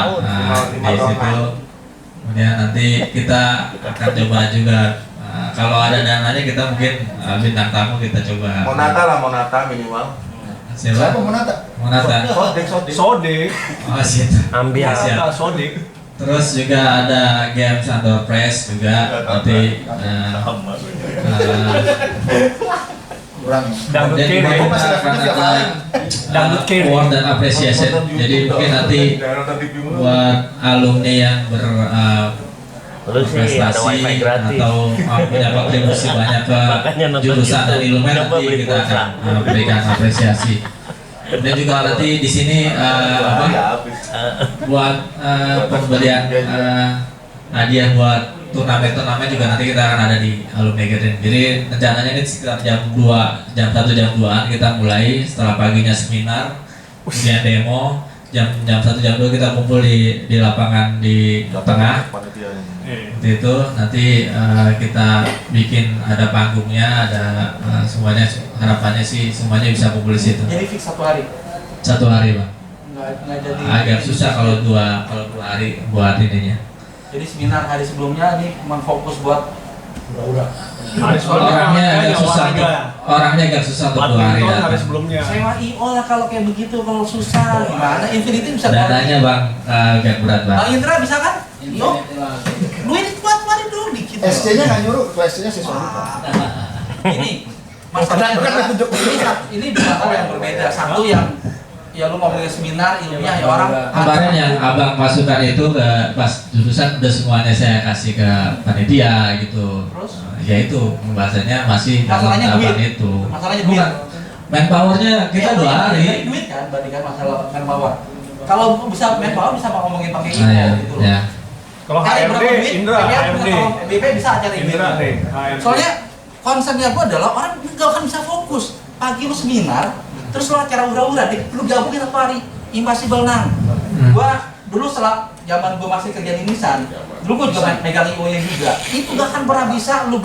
di situ. Kemudian nanti kita akan coba juga kalau ada dananya kita mungkin bintang tamu kita coba. Monata minimal. Siapa? Monata. Sodik. Oh siap. Ambiar. Sodik. Terus juga ada games Andor Press juga nanti. Dangdut dan kiri. kita akan ada award dan appreciation. Jadi mungkin nanti buat alumni yang berprestasi atau punya kontribusi banyak ke jurusan dan ilmu nanti kita akan berikan apresiasi. Dan juga nanti di sini buat pemberian hadiah buat turnamen juga nanti kita akan ada di alumni gathering. Jadi rencananya ini sekitar jam 1 jam 2 kita mulai, setelah paginya seminar, kemudian demo, jam 1 jam 2 kita kumpul di lapangan di tengah. Seperti itu nanti kita bikin ada panggungnya, ada semuanya, harapannya sih semuanya bisa kumpul di situ. Jadi fix 1 hari. 1 hari bang. Nggak jadi. Agak susah kalau 2 hari buat ininya. Jadi seminar hari sebelumnya ini memang fokus buat orangnya agak susah untuk 2 hari hari sebelumnya. sewa IO lah kalau kayak begitu, kalau susah gimana? Infinity bisa. Dananya bang agak berat bang. Bang Indra bisa kan? IO duit buat dulu dikit. SC-nya nggak nyuruh, SC-nya siswa. Ini masalahnya ini 2 hal yang berbeda. Satu yang ya lu ngomongin seminar ilmiah ya orang kemarin yang abang masukkan itu ke pas jurusan udah semuanya saya kasih ke panitia gitu. Terus? Ya itu pembahasannya masih dalam tahapan itu. Masalahnya duit. Manpowernya kita 2 hari. Duit kan, berarti kan masalah manpower. Kalau bisa manpower bisa ngomongin pakai IO gitu loh. Ya. Kalau HRD, Indra, HRD. BP bisa cari Indra duit. Soalnya concernnya gua adalah orang nggak akan bisa fokus. Pagi lu seminar, terus lo acara hura-hura, lu gabungin 1 hari, impossible nang. Gua dulu setelah zaman gua masih kerja di Nissan, dulu gua juga megang IO-nya juga. Itu gak akan pernah bisa lu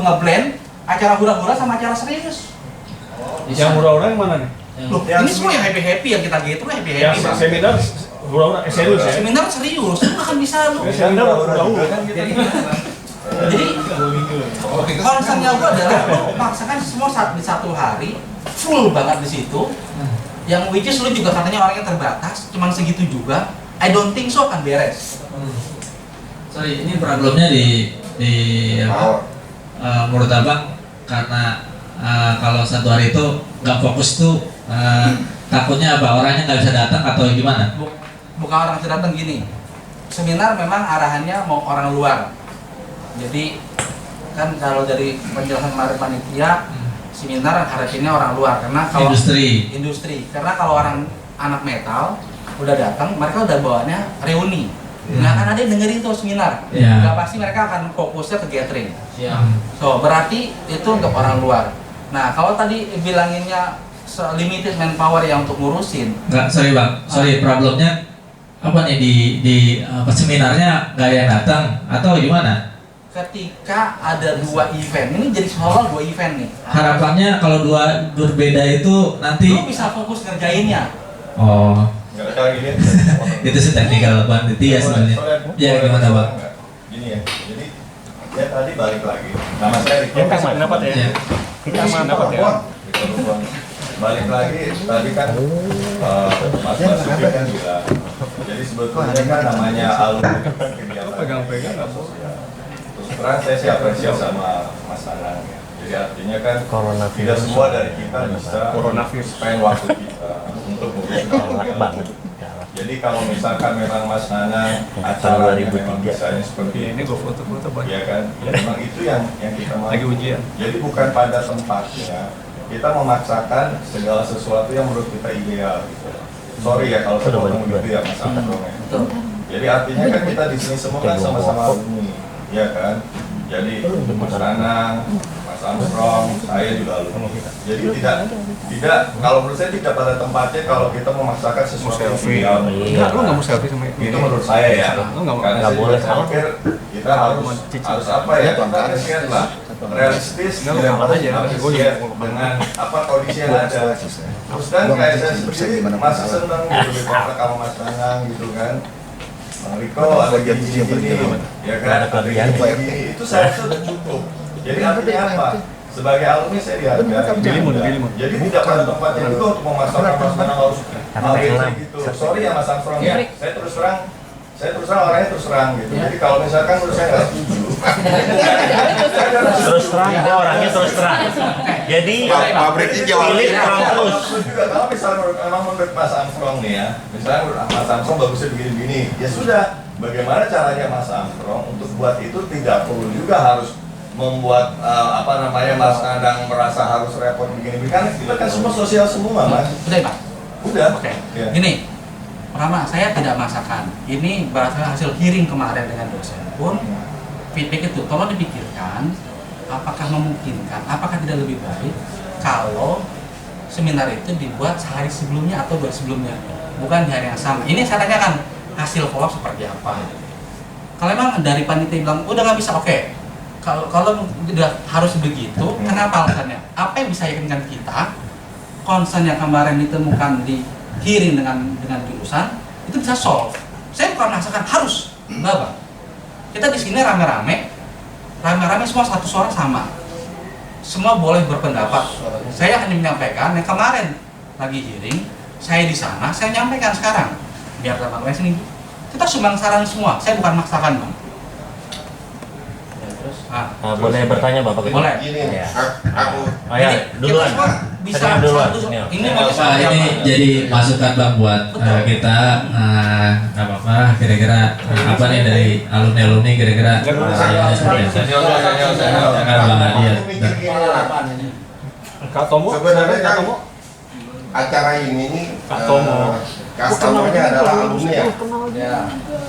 ngeblend acara hura-hura sama acara serius. Yang hura-hura yang mana nih? Loh, ini semua yang happy-happy yang kita gitu happy-happy. Yang seminar hura-hura serius ya? Seminar serius, lu gak akan bisa lu. Seminar hura-hura kan gitu. Jadi concernnya gua adalah lu maksakan semua di 1 hari full banget di situ. Yang which is lu juga katanya orangnya terbatas, cuman segitu juga. I don't think so akan beres. Sorry, ini problemnya di apa? Menurut abang karena kalau 1 hari itu nggak fokus tuh takutnya apa orangnya nggak bisa datang atau gimana? Bukan orang bisa datang gini. Seminar memang arahannya mau orang luar. Jadi kan kalau dari penjelasan kemarin panitia, seminar harapinnya orang luar karena kalau industri karena kalau orang anak metal udah datang, mereka udah bawaannya reuni. Nggak akan ada yang dengerin tuh seminar. Nggak pasti mereka akan fokusnya ke gathering. So berarti itu untuk orang luar. Nah kalau tadi bilanginnya limited manpower yang untuk ngurusin. Nggak, sorry bang, problemnya apa nih di seminarnya nggak ada yang datang atau gimana? Ketika ada 2 event, ini jadi soal 2 event nih. Harapannya kalau dua berbeda itu nanti lu bisa fokus ngerjainnya. Oh. Nggak ada gini. Itu sih teknikal quantity ya sebenarnya. Ya gimana bang? Gini ya, jadi ya tadi balik lagi. Nama saya Riko. Kenapa ya? Kita mana dapat ya? Balik lagi tadi kan Mas Basuki kan bilang. Jadi sebetulnya kan namanya alumni kegiatan. Pegang-pegang nggak sosial. Terus terang saya sih apresiasi sama Mas Anang ya. Jadi artinya kan tidak semua dari kita bisa spend waktu kita untuk mengurusi. Jadi kalau misalkan memang Mas Nana acaranya memang misalnya seperti ini, gue foto-foto banyak ya kan, ya memang itu yang kita mau. Lagi ujian. Jadi bukan pada tempatnya kita memaksakan segala sesuatu yang menurut kita ideal. Gitu. Sorry ya kalau saya ngomong gitu ya Mas Amrong ya. Jadi artinya kan kita di sini semua kan sama-sama alumni, ya kan. Jadi Mas Nana, Mas Amrong, saya juga alumni. Jadi tidak kalau menurut saya tidak pada tempatnya kalau kita memaksakan sesuatu yang ideal. Enggak, lu nggak mau selfie sama itu menurut saya ya. Karena saya juga pikir kita harus apa ya? Kita harus lihat lah realistis harus lihat dengan apa kondisi yang ada. Terus kan kayak saya sendiri masih senang gitu berkontak sama Mas Nanang gitu kan. Bang Riko ada gini, ya kan? Ada gini, itu saya rasa sudah cukup. Jadi artinya apa? Sebagai alumni saya dihargai. Jadi tidak pada tempatnya itu untuk memasarkan Mas Nanang harus gitu. Sorry ya Mas Amstrong ya. Saya terus terang orangnya terus terang gitu. Jadi kalau misalkan menurut saya nggak setuju. Terus terang, orangnya terus terang. Jadi pabriknya pilih terang terus. Kalau misalnya memang menurut Mas Amstrong nih ya, misalnya menurut Mas Amstrong bagusnya begini-begini, ya sudah. Bagaimana caranya Mas Amstrong untuk buat itu tidak perlu juga harus membuat Mas Nandang merasa harus repot begini-begini. Kan kita kan semua sosial semua Mas. Udah Pak? Udah. Oke. Gini, pertama saya tidak masakan. Ini berdasarkan hasil hearing kemarin dengan dosen pun feedback itu tolong dipikirkan apakah memungkinkan, apakah tidak lebih baik kalau seminar itu dibuat sehari sebelumnya atau 2 sebelumnya, bukan di hari yang sama. Ini saya tanyakan hasil follow seperti apa. Kalau memang dari panitia bilang udah nggak bisa, oke. Kalau udah harus begitu, kenapa alasannya? Apa yang bisa yakinkan kita? Concern yang kemarin ditemukan di hearing dengan jurusan itu bisa solve. Saya bukan mengatakan harus, enggak Bang. Kita di sini rame-rame semua satu suara sama. Semua boleh berpendapat. Saya hanya menyampaikan yang kemarin lagi hearing, saya di sana, saya nyampaikan sekarang. Biar teman-teman sini kita sumbang saran semua. Saya bukan maksakan Bang. Boleh bertanya Bapak? Boleh. Gini, ya. aku Duluan. Bisa duluan. Ini ini jadi masukan bang buat kita nggak apa-apa kira-kira apa nih dari alumni kira-kira jangan bang Adian. Kak Tomo. Sebenarnya kan acara ini nih customer-nya adalah alumni ya.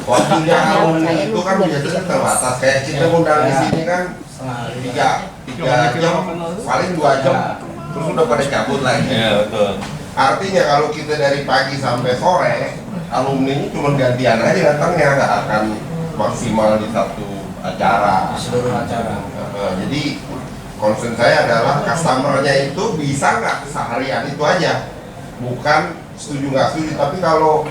Waktunya alumni itu kan biasanya terbatas. Kayak kita undang di sini kan 3 jam, paling 2 jam, terus udah pada cabut lagi. Iya betul. Artinya kalau kita dari pagi sampai sore, alumni ini cuma gantian aja datangnya, nggak akan maksimal di satu acara. Seluruh acara. Jadi concern saya adalah customer-nya itu bisa nggak seharian itu aja, bukan setuju nggak setuju, tapi kalau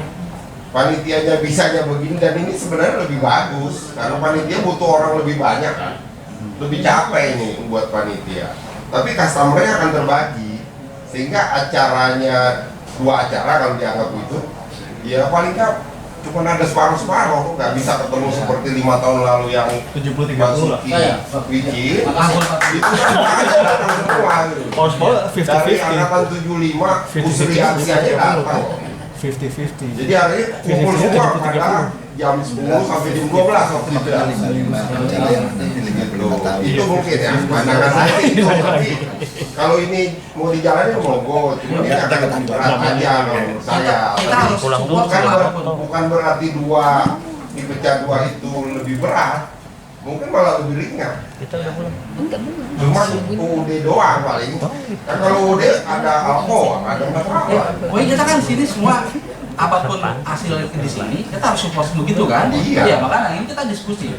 panitianya bisanya begini dan ini sebenarnya lebih bagus karena panitia butuh orang lebih banyak kan, lebih capek ini buat panitia, tapi customer-nya akan terbagi sehingga acaranya 2 acara kalau dianggap itu ya paling nggak cuma ada separuh-separuh, nggak bisa ketemu seperti 5 tahun lalu yang 70-30 Basuki, Wiji, itu kan datang semua gitu. Dari angkatan 75, Usri Aksi aja datang. 50-50. Jadi hari kumpul semua karena jam 10 sampai jam 12 waktu itu. Itu mungkin ya, pandangan saya itu. Tapi kalau ini mau dijalanin monggo, cuma ini akan lebih berat aja menurut saya. Kita harus Bukan berarti dipecah dua itu lebih berat, mungkin malah lebih ringan. Cuma UUD doang paling. Kan kalau UUD ada alko, ada masalah. Oh kita kan sini semua apapun hasil di sini kita harus support begitu kan? Iya. Makanya ini kita diskusi.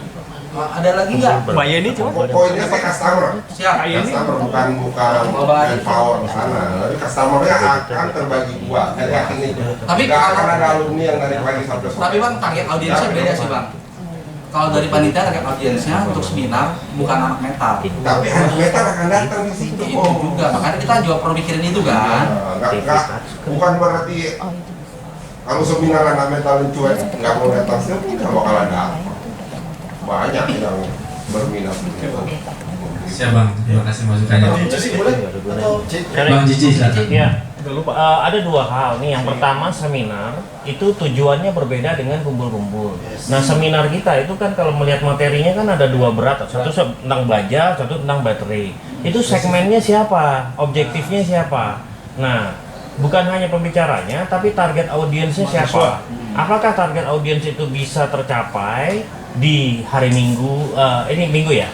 Ada lagi nggak? Pak Yeni coba. Poinnya sih customer. Siap. Customer bukan power ke sana. Tapi customernya akan terbagi dua. Saya yakin itu. Tapi nggak akan ada alumni yang dari pagi sampai sore. Tapi bang, target audiensnya beda sih bang. Kalau dari panitia target audiensnya untuk seminar bukan anak metal. Tapi anak metal akan datang di situ. Itu juga. Makanya kita juga perlu mikirin itu kan. Bukan berarti kalau seminar anak metal cuek nggak mau datang sih nggak bakal ada. Banyak yang berminat begitu. Siap bang, terima kasih masukannya. Bang Cici silakan. Ya, ada dua hal nih. Yang pertama seminar itu tujuannya berbeda dengan kumpul-kumpul. Nah seminar kita itu kan kalau melihat materinya kan ada dua berat, satu tentang baja, satu tentang baterai. Itu segmennya siapa, objektifnya siapa. Nah bukan hanya pembicaranya, tapi target audiensnya siapa. Apakah target audiens itu bisa tercapai di hari Minggu, ini Minggu ya?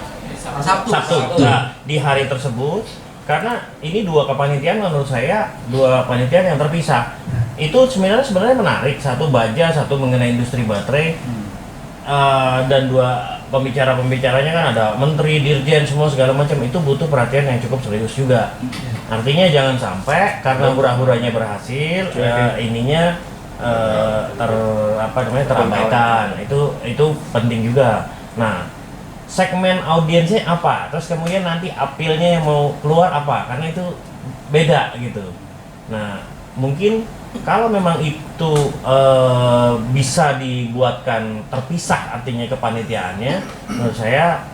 Sabtu. Nah, di hari tersebut, karena ini dua kepanitiaan menurut saya dua panitiaan yang terpisah. Itu sebenarnya menarik, satu baja, satu mengenai industri baterai, dan dua pembicaranya kan ada menteri, dirjen, semua segala macam. Itu butuh perhatian yang cukup serius juga. Artinya jangan sampai karena hura-huranya berhasil, ininya terabaikan. Itu penting juga. Nah, segmen audiensnya apa, terus kemudian nanti appeal-nya yang mau keluar apa, karena itu beda gitu. Nah, mungkin kalau memang itu bisa dibuatkan terpisah, artinya kepanitiaannya, menurut saya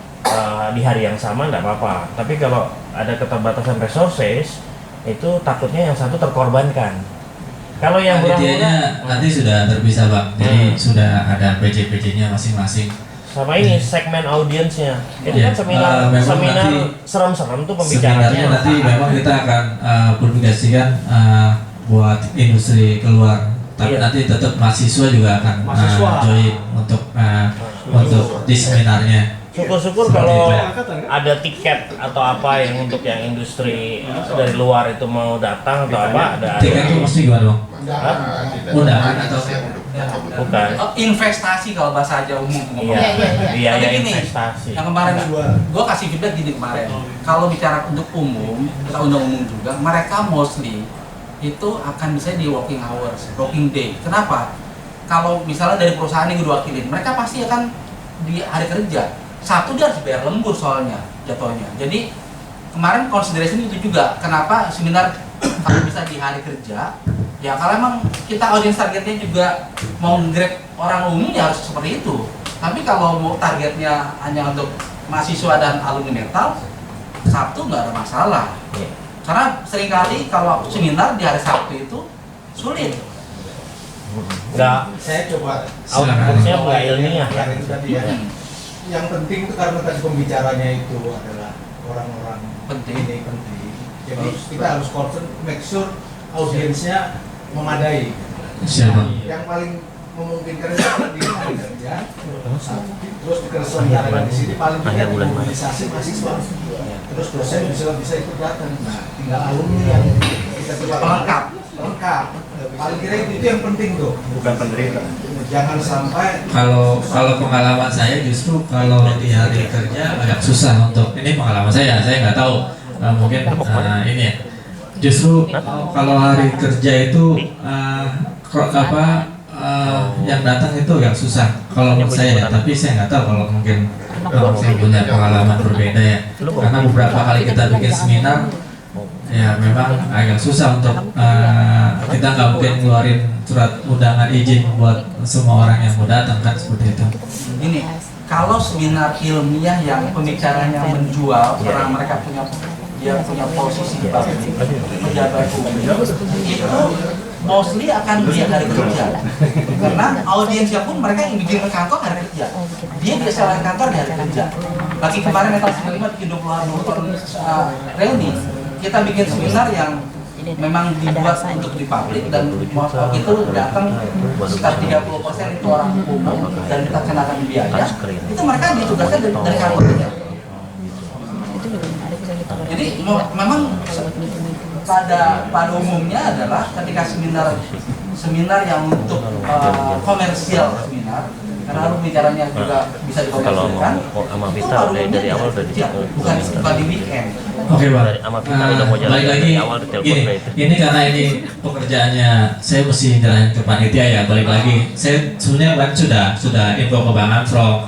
di hari yang sama nggak apa-apa. Tapi kalau ada keterbatasan resources, itu takutnya yang satu terkorbankan. Kalau yang panitianya nanti sudah terpisah bang, jadi sudah ada PJ-PJ-nya masing-masing. Sama ini segmen audiensnya. Itu kan seminar serem-serem tuh pembicaranya. Seminarnya nanti memang kita akan publikasikan buat industri keluar. Tapi nanti tetap mahasiswa juga akan join untuk di seminarnya. Syukur-syukur kalau ada tiket atau apa yang untuk yang industri dari luar itu mau datang atau apa, ada tiket itu mesti gimana bang? Undangan atau bukan? Investasi kalau bahasa aja umum. Iya, investasi. Yang kemarin gue kasih feedback gini kemarin. Kalau bicara untuk umum, kita undang umum juga, mereka mostly itu akan bisa di working hours, working day. Kenapa? Kalau misalnya dari perusahaan yang diwakilin, mereka pasti akan di hari kerja. Satu dia harus bayar lembur soalnya jatuhnya. Jadi kemarin consideration itu juga kenapa seminar kalau bisa di hari kerja. Ya kalau emang kita audiens targetnya juga mau nge-grab orang umum ya harus seperti itu. Tapi kalau mau targetnya hanya untuk mahasiswa dan alumni metal, Sabtu nggak ada masalah. Karena seringkali kalau seminar di hari Sabtu itu sulit. Enggak. Saya coba outputnya nggak ilmiah ya. Yang penting itu karena tadi pembicaranya itu adalah orang-orang penting. Jadi kita harus concern, make sure audiensnya memadai. Yang paling memungkinkan itu di hari kerja, terus diselenggarakan di sini paling tidak mobilisasi mahasiswa, terus dosen bisa ikut datang. Nah, tinggal alumni yang kita coba lengkap. Paling kira itu yang penting tuh. Bukan penderita. Jangan sampai kalau pengalaman saya justru kalau di hari kerja agak susah untuk ini pengalaman saya nggak tahu mungkin ini ya. Justru kalau hari kerja itu yang datang itu agak susah kalau menurut saya, tapi saya nggak tahu kalau mungkin saya punya pengalaman berbeda ya, karena beberapa kali kita bikin seminar ya memang agak susah untuk kita nggak mungkin ngeluarin surat undangan izin buat semua orang yang mau datang kan, seperti itu. Ini kalau seminar ilmiah yang pembicaranya menjual karena mereka punya posisi sebagai pejabat publik, itu mostly akan dia hari kerja. Karena audiensnya pun mereka yang bikin kantor hari kerja. Dia bisa selain kantor di hari kerja. Lagi kemarin Metal 95 bikin 20 reuni. Kita bikin seminar yang memang dibuat untuk di publik dan itu datang sekitar 30% itu orang umum dan kita kenakan biaya. Itu mereka ditugaskan dari kantornya. Jadi memang pada umumnya adalah ketika seminar yang untuk komersial seminar, karena harus bicaranya juga bisa dikomersilkan. Sama Vita dari awal udah bukan di weekend. Oke Bang, balik lagi ini karena ini pekerjaannya saya mesti jalanin ke panitia ya. Balik lagi, saya sebenarnya kan sudah info ke Bang Amstrong.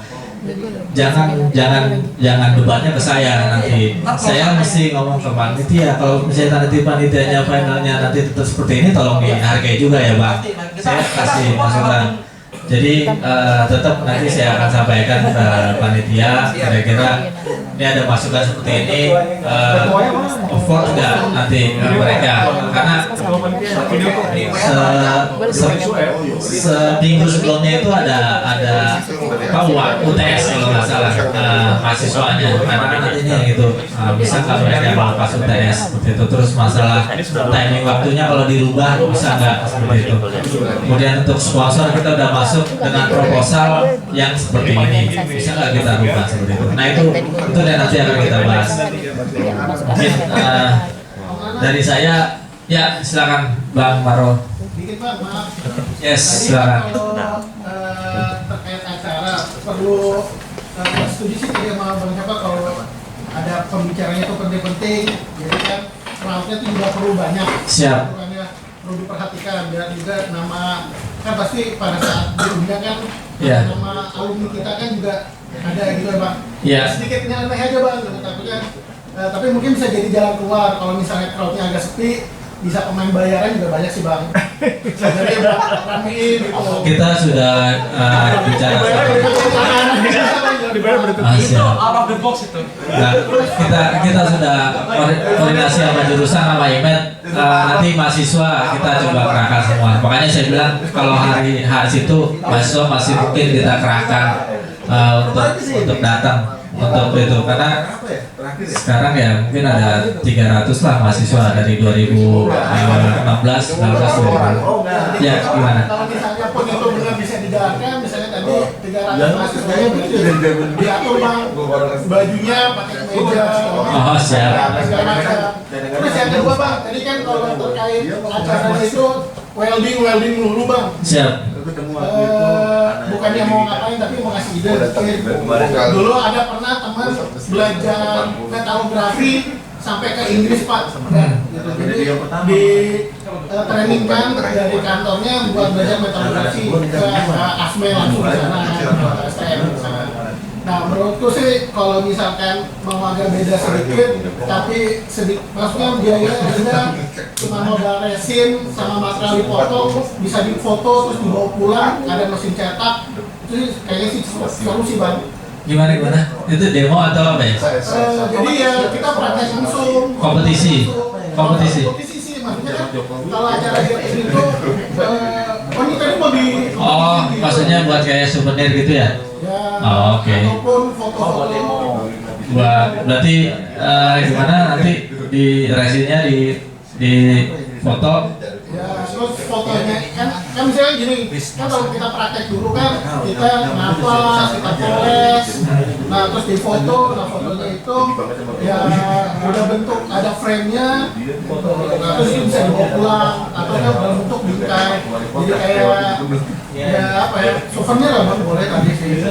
Jangan bebannya ke saya nanti. Saya mesti ngomong ke panitia. Kalau misalnya nanti panitianya finalnya nanti tetap seperti ini, tolong dihargai juga ya Bang. Saya kasih masukan. Jadi tetap nanti saya akan sampaikan ke panitia kira-kira ini ada masukan seperti ini, afford nggak nanti mereka, karena seminggu sebelumnya itu ada UTS kalau nggak salah mahasiswanya, anak-anak ini gitu, bisa nggak mereka melepas UTS seperti itu. Terus masalah timing waktunya kalau dirubah bisa nggak seperti itu. Kemudian untuk sponsor kita udah masuk dengan proposal yang seperti ini, bisa nggak kita rubah seperti itu. Nah itu yang nanti akan kita bahas. Mungkin dari saya, ya silakan Bang Maro. Dikit Bang, maaf. Yes, silakan. Kalau terkait acara perlu setuju sih tadi sama Bang Jafar kalau ada pembicaranya itu penting-penting, jadi kan crowdnya itu juga perlu banyak. Siap. Perlu diperhatikan dan juga nama kan pasti pada saat diundang kan nama alumni kita kan juga ada gitu ya Bang. Sedikit nyantai aja Bang, takutnya tapi mungkin bisa jadi jalan keluar kalau misalnya crowdnya agak sepi, bisa pemain bayaran juga banyak sih Bang. Bisa jadi ramein gitu. Kita sudah bicara itu out of the box itu. Nah, kita sudah koordinasi sama jurusan sama IMED. Nanti mahasiswa kita coba kerahkan semua. Makanya saya bilang kalau hari itu mahasiswa masih mungkin kita kerahkan untuk datang untuk itu, karena sekarang ya mungkin ada 300 lah mahasiswa dari 2016, 19, 20. Ya gimana? Kalau misalnya pun itu benar bisa dijalankan, misalnya tadi 300 mahasiswanya berarti diatur Bang, bajunya pakai kemeja, siap. segala macam. Terus yang kedua Bang, tadi kan kalau terkait acaranya itu welding dulu Bang. Siap. Bukannya mau ngapain tapi mau ngasih ide. Dulu ada pernah teman belajar metalografi sampai ke Inggris Pak. Gitu. Jadi di training kan dari kantornya buat belajar metalografi ke ASME langsung di sana, STM di sana. Nah menurutku sih kalau misalkan mau agak beda sedikit, tapi maksudnya biaya rendah, cuma modal resin sama material dipoto, bisa difoto terus dibawa pulang, ada mesin cetak, itu kayaknya sih solusi Bang. Gimana? Itu demo atau apa ya? Jadi ya kita praktek langsung. Kompetisi sih, maksudnya kan kalau acara itu ini tadi mau di. Oh, maksudnya buat kayak souvenir gitu ya? Oh, oke. Ataupun foto-foto. Berarti gimana nanti di resinnya di foto? Ya, terus fotonya kan misalnya gini, kan kalau kita praktek dulu kan kita napas, kita poles, nah terus di foto, nah fotonya itu ya udah bentuk ada frame-nya, nah, terus itu bisa dibawa pulang atau kan dalam bentuk bingkai, jadi kayak ya apa ya souvenir lah Bang, boleh tadi sih.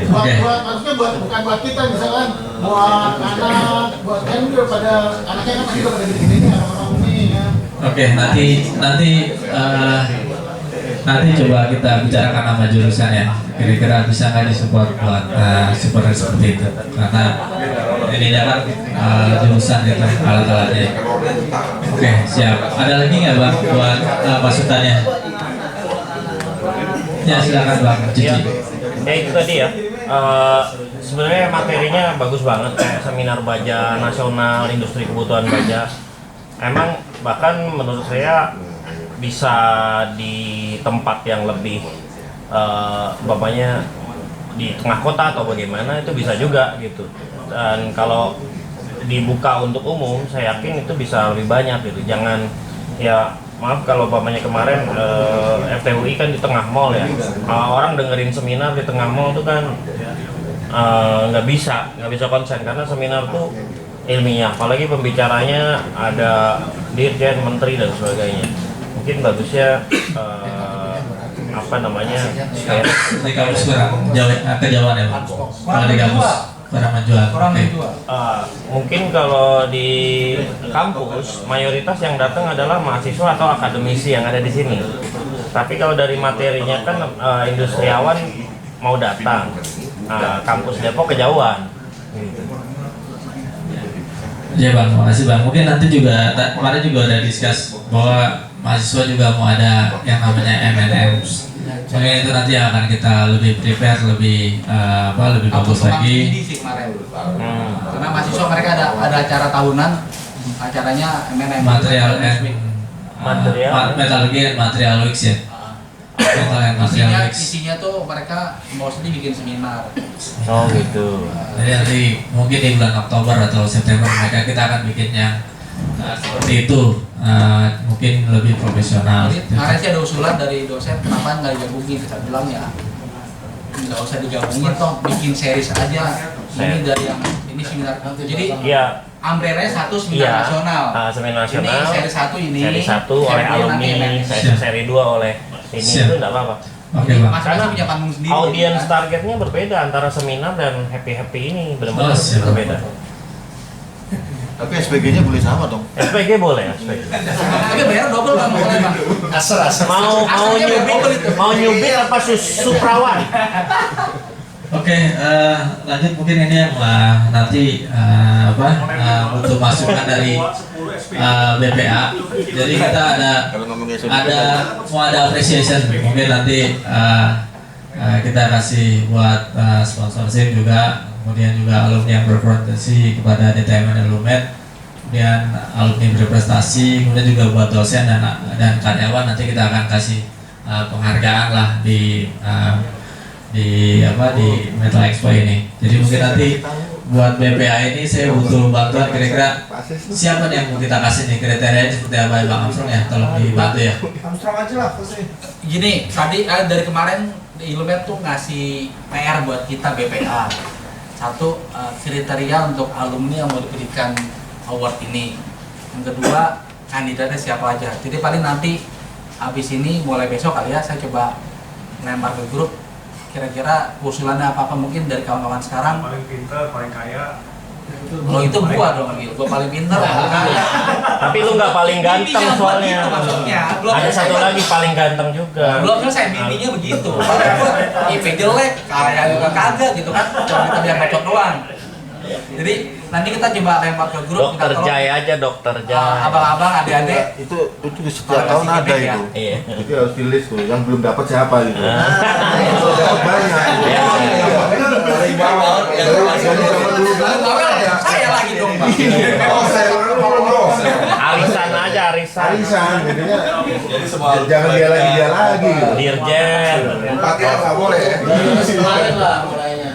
Buat maksudnya bukan buat kita misalkan, buat anak, buat kan juga pada anaknya kan pasti udah pada gini nih orang-orang ini ya. Oke, nanti coba kita bicarakan sama jurusan ya. Kira-kira bisa nggak disupport buat support seperti itu? Karena ini kan jurusan itu alat-alatnya. Oke, siap. Ada lagi nggak Bang buat masukannya? Ya silakan Bang Cici. Ya itu tadi ya. Sebenarnya materinya bagus banget kayak seminar baja nasional, industri kebutuhan baja. Emang bahkan menurut saya bisa di tempat yang lebih bapaknya di tengah kota atau bagaimana, itu bisa juga gitu. Dan kalau dibuka untuk umum, saya yakin itu bisa lebih banyak gitu. Jangan, ya maaf kalau bapaknya kemarin FTUI kan di tengah mall ya, orang dengerin seminar di tengah mall itu kan nggak bisa konsen, karena seminar tuh ilmiah, apalagi pembicaranya ada dirjen, menteri dan sebagainya. Mungkin bagusnya apa namanya, kayak di kampus kurang kejauhan ya Pak. Kalau di kampus kurang menjual. Mungkin kalau di kampus mayoritas yang datang adalah mahasiswa atau akademisi yang ada di sini. Tapi kalau dari materinya kan industriawan mau datang, kampus Depok kejauhan. Gitu. Ya Bang, makasih Bang. Mungkin nanti juga kemarin juga ada diskus bahwa mahasiswa juga mau ada yang namanya M&M. Mungkin itu nanti akan kita lebih prepare, lebih lebih bagus lagi. Karena mahasiswa mereka ada acara tahunan, acaranya M&M. Material Metalurgi and Material Weeks ya. Isinya tuh mereka mostly bikin seminar. Oh gitu. Jadi nanti mungkin di bulan Oktober atau September kita akan bikin yang seperti itu, mungkin lebih profesional. Kemarin sih ada usulan dari dosen, kenapa nggak digabungin? Kita bilang ya nggak usah digabungin, toh bikin series aja. Ini dari yang ini seminar. Jadi ya, umbrella satu seminar nasional. Seminar nasional. Ini seri 1 ini. Seri 1 oleh alumni, seri 2 oleh ini, itu enggak apa-apa. Oke, Bang. Karena punya panggung sendiri. Audiens targetnya berbeda antara seminar dan happy ini, benar-benar berbeda. Tapi SPG-nya boleh sama dong? SPG boleh, SPG. Tapi bayar double Bang, boleh Bang. Mau nyubit apa suprawan? Oke, lanjut mungkin ini yang nanti untuk masukan dari BPA. Jadi kita mau ada appreciation. Mungkin nanti kita kasih buat sponsorship juga, kemudian juga alumni yang berprestasi kepada DTM dan LUMED, kemudian alumni berprestasi, kemudian juga buat dosen dan karyawan. Nanti kita akan kasih penghargaan lah di Metal Expo ini. Jadi mungkin nanti buat BPA ini saya butuh bantuan, kira-kira siapa nih yang mau kita kasih nih, kriterianya seperti apa Bang Armstrong ya, tolong dibantu ya. Armstrong aja lah pasti. Gini, tadi dari kemarin Illumet tuh ngasih PR buat kita BPA. Satu, kriteria untuk alumni yang mau diberikan award ini. Yang kedua, kandidatnya siapa aja. Jadi paling nanti habis ini mulai besok kali ya, saya coba lempar ke grup kira-kira usulannya apa mungkin dari kawan-kawan sekarang. Paling pintar, paling kaya. Kalau itu gua dong, gua paling pintar, paling kaya. Tapi lu nggak paling ganteng soalnya. Ada satu lagi paling ganteng juga. Belum selesai, mimpinya begitu. Padahal gua IP jelek, kaya juga kagak gitu kan. Cuma kita biar bacot doang. Jadi nanti kita coba lempar ke grup. Dokter Jaya aja, Dokter Jaya. Abang-abang, adik-adik. Itu setiap tahun ada itu. Iya. Jadi harus di list tuh, yang belum dapat siapa gitu. Dapat banyak. Dari bawah. Saya lagi dong, Bang. Oh, saya belum. Arisan aja, arisan. Jadinya jangan dia lagi gitu. Dirjen. Empatnya nggak boleh ya. Kemarin lah mulainya.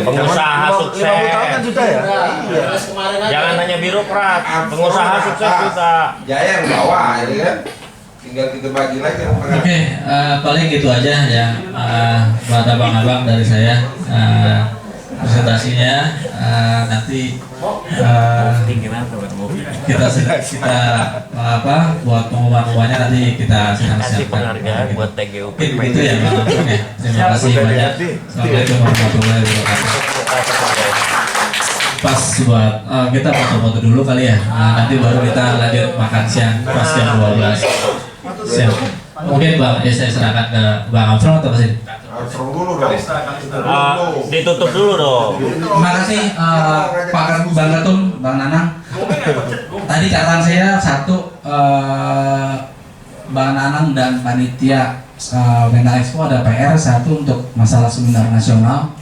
Pengusaha sukses. 50 tahun kan sudah ya? Iya. Kemarin aja. Jangan hanya birokrat, pengusaha sukses bisa. Jaya yang bawa, ini kan. Tinggal kita bagi lagi. Oke, paling gitu aja ya buat abang-abang dari saya. Presentasinya nanti kita buat pengumuman-pengumumannya nanti kita Kasih siapkan. penghargaan buat TGUP. Mungkin begitu ya Bang Armstrong ya. Terima kasih banyak. Assalamualaikum warahmatullahi wabarakatuh. Pas buat kita foto-foto dulu kali ya. Nanti baru kita lanjut makan siang pas jam 12. Siap. Mungkin Bang, saya serahkan ke Bang Armstrong atau masih? Armstrong dulu dong. Ditutup dulu dong. Terima kasih Pak Bang Ketum, Bang Nanang. Tadi catatan saya satu, Bang Nanang dan panitia Metal Expo ada PR satu untuk masalah seminar nasional.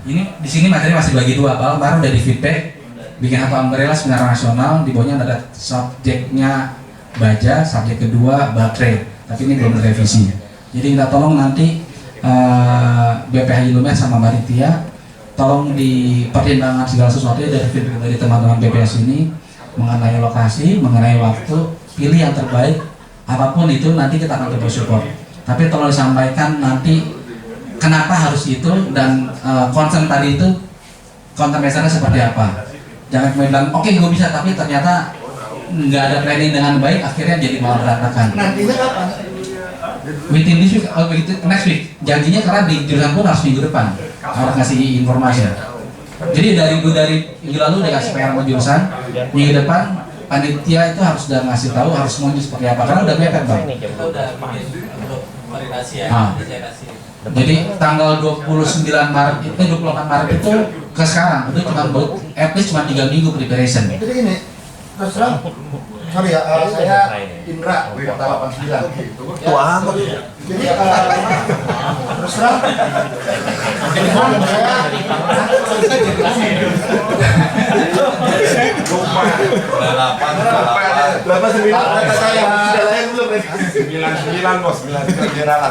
Ini di sini materi masih bagi dua, baru udah di feedback bikin apa umbrella seminar nasional, di bawahnya ada subjeknya baja, subjek kedua baterai, tapi ini belum direvisi. Jadi kita tolong nanti BPH Ilumet sama Panitia tolong dipertimbangkan segala sesuatu dari teman-teman BPS ini mengenai lokasi, mengenai waktu, pilih yang terbaik, apapun itu nanti kita akan coba support. Tapi tolong disampaikan nanti kenapa harus itu dan concern tadi itu konten dasarnya seperti apa. Jangan cuma bilang oke gue bisa tapi ternyata nggak ada planning dengan baik, akhirnya jadi malah berantakan. Nantinya kapan? Within this week, next week. Janjinya karena di jurusan pun harus minggu depan harus ngasih informasi. Jadi dari minggu lalu udah kasih PR sama jurusan, minggu depan panitia itu harus udah ngasih tahu harus semuanya seperti apa karena udah mepet bang. Jadi tanggal 29 Maret itu 24 Maret itu ke sekarang itu cuma at least cuma 3 minggu preparation. Jadi gini, terus terang, sorry ya, saya Indra, kota 89. Tua amat. Jadi terus terang,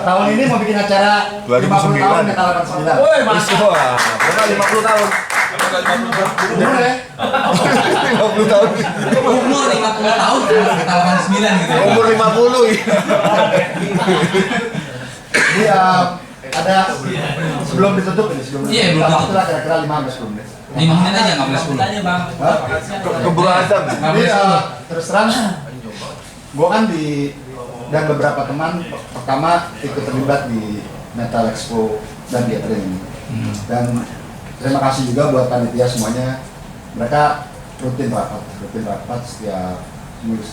tahun ini mau bikin acara 50 tahun Meta 89. Woi, masuk. Bukan 50 tahun. Umur ya? 50 tahun. Umur 50 tahun Meta 89 gitu. Umur 50. Jadi ada sebelum ditutup ini, sebelum Iya, belum tutup. lah kira-kira 5 menit. 5 menit aja nggak boleh 10. Keburu azam. Jadi terus terang, gue kan dan beberapa teman pertama ikut terlibat di Metal Expo dan Gathering ini. Dan terima kasih juga buat panitia semuanya. Mereka rutin rapat setiap seminggu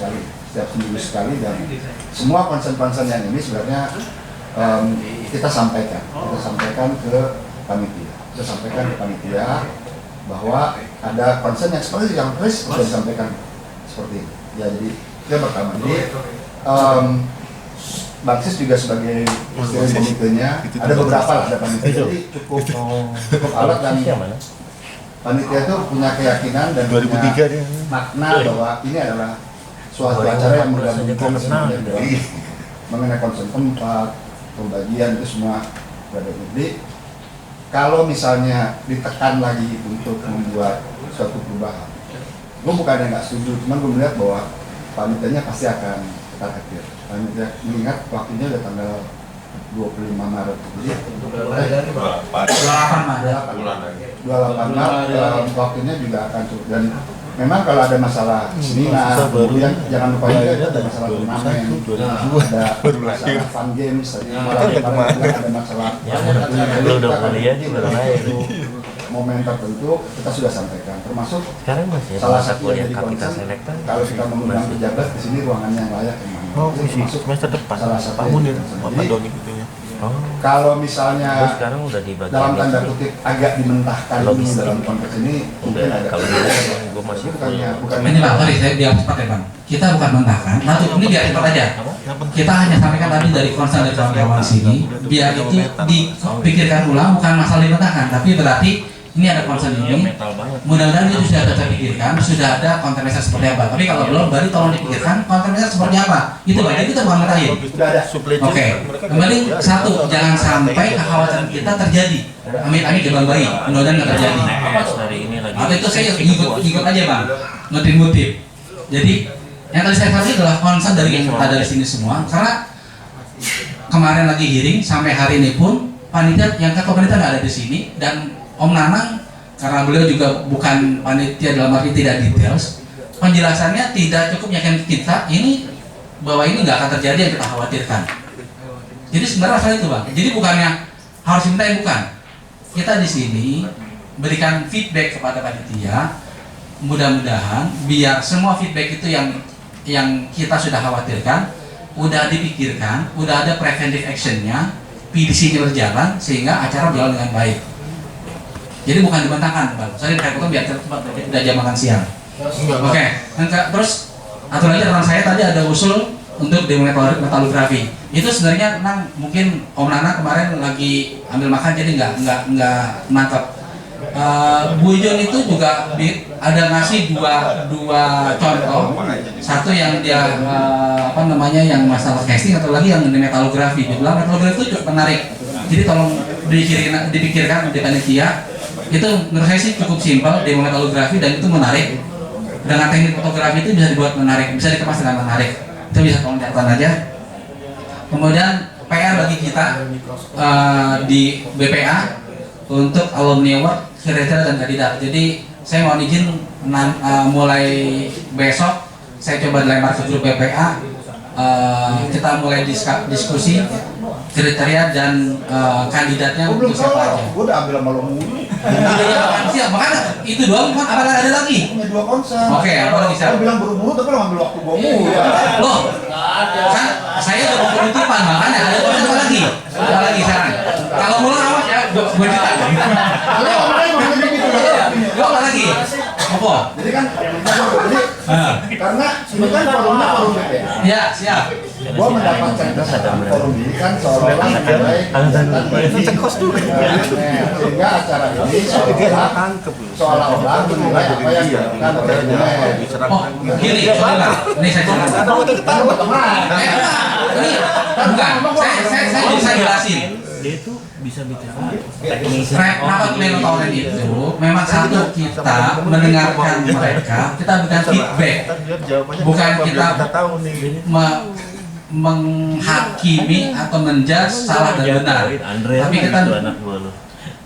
sekali dan semua concern yang ini sebenarnya kita sampaikan ke panitia bahwa ada concern yang seperti yang Chris sudah disampaikan seperti itu. Ya jadi itu yang pertama. Jadi Baksis juga sebagai steering komitenya ada beberapa lah, ada panitia jadi cukup alat dan panitia itu punya keyakinan dan punya makna bahwa ini adalah suatu acara yang menggabungkan semuanya mengenai concern tempat, pembagian itu semua berada. Jadi kalau misalnya ditekan lagi untuk membuat suatu perubahan, gue bukannya nggak setuju, cuman gue melihat bahwa panitianya pasti akan ketar-ketir. Panitia mengingat waktunya udah tanggal 25 Maret, jadi 28 Maret waktunya juga akan cukup. Dan memang kalau ada masalah seminar, kemudian jangan lupa juga ada masalah turnamen, ada masalah fun games, ada masalah momen tertentu kita sudah sampaikan, termasuk salah satu yang jadi concern kalau kita mengundang pejabat di sini ruangannya yang layak yang mana. Termasuk semester depan salah satu yang kalau misalnya dalam tanda kutip agak dimentahkan dulu dalam konteks ini mungkin ada kalau gue masih bukan ini bang, sorry saya biar cepat ya bang, kita bukan mentahkan, nanti ini biar cepat aja, kita hanya sampaikan tadi dari concern dari kawan-kawan sini biar itu dipikirkan ulang, bukan masalah dimentahkan tapi berarti ini ada concern ini, mudah-mudahan itu sudah ada terpikirkan, sudah ada konten seperti apa. Tapi kalau belum, baru tolong dipikirkan konten seperti apa. Itu banyak kita bukan mentahin. Oke. Kembali satu, jangan sampai kekhawatiran kita terjadi. Amin jabang bayi, mudah-mudahan nggak terjadi. Atau itu saya ikut aja bang, ngutip. Jadi yang tadi saya kasih adalah concern dari yang kita dari sini semua, karena kemarin lagi hearing sampai hari ini pun panitia yang ketua panitia nggak ada di sini dan Om Nanang, karena beliau juga bukan panitia dalam arti tidak details, penjelasannya tidak cukup yakin kita ini bahwa ini nggak akan terjadi yang kita khawatirkan. Jadi sebenarnya masalah itu bang. Jadi bukannya harus minta bukan. Kita di sini berikan feedback kepada panitia. Mudah-mudahan biar semua feedback itu yang kita sudah khawatirkan, udah dipikirkan, udah ada preventive actionnya, PDC-nya berjalan sehingga acara berjalan dengan baik. Jadi bukan dibantahkan, bang. Saya dikatakan biar cepat udah jam makan siang. Oke. Terus aturan lagi teman saya tadi ada usul untuk demo metalografi. Itu sebenarnya mungkin Om Nana kemarin lagi ambil makan jadi nggak nangkep. Bu Jun itu juga ada ngasih dua contoh. Satu yang dia yang masalah casting, atau lagi yang metalografi. Dia bilang metalografi itu cukup menarik. Jadi tolong dipikirkan di panitia. Itu menurut saya sih cukup simpel, demo metalografi, dan itu menarik. Dengan teknik fotografi itu bisa dibuat menarik, bisa dikemas dengan menarik. Itu bisa tolong dicatat aja. Kemudian PR bagi kita di BPA untuk alumni award, kriteria dan kandidat. Jadi saya mau izin mulai besok saya coba dilempar ke grup BPA, kita mulai diskusi kriteria dan kandidatnya untuk siapa aja. Gue udah ambil sama lo mulu. Siap, makanya itu doang, apa ada lagi? Punya 2 konser. Oke, apa lagi siap? Lo bilang buru-buru tapi lo ngambil waktu gue mulu. Loh, kan saya udah mau penutupan, makanya ada konser apa lagi? Apa lagi sekarang? Kalau mulai awas ya, gue juta. Apa lagi? Apa? Jadi kan, karena ini kan forumnya forum BPA. Ya, siap. Gua mendapatkan kesan forum ini kan seolah-olah sehingga acara ini seolah-olah menilai apa yang dilakukan oleh UNED. Oh, gini, ini saya jelaskan. Bukan, saya jelasin. Dia itu bisa bicara Rapat pleno tahunan itu memang satu, kita mendengarkan mereka, kita berikan feedback, bukan kita menghakimi atau menjudge salah dan benar, tapi kita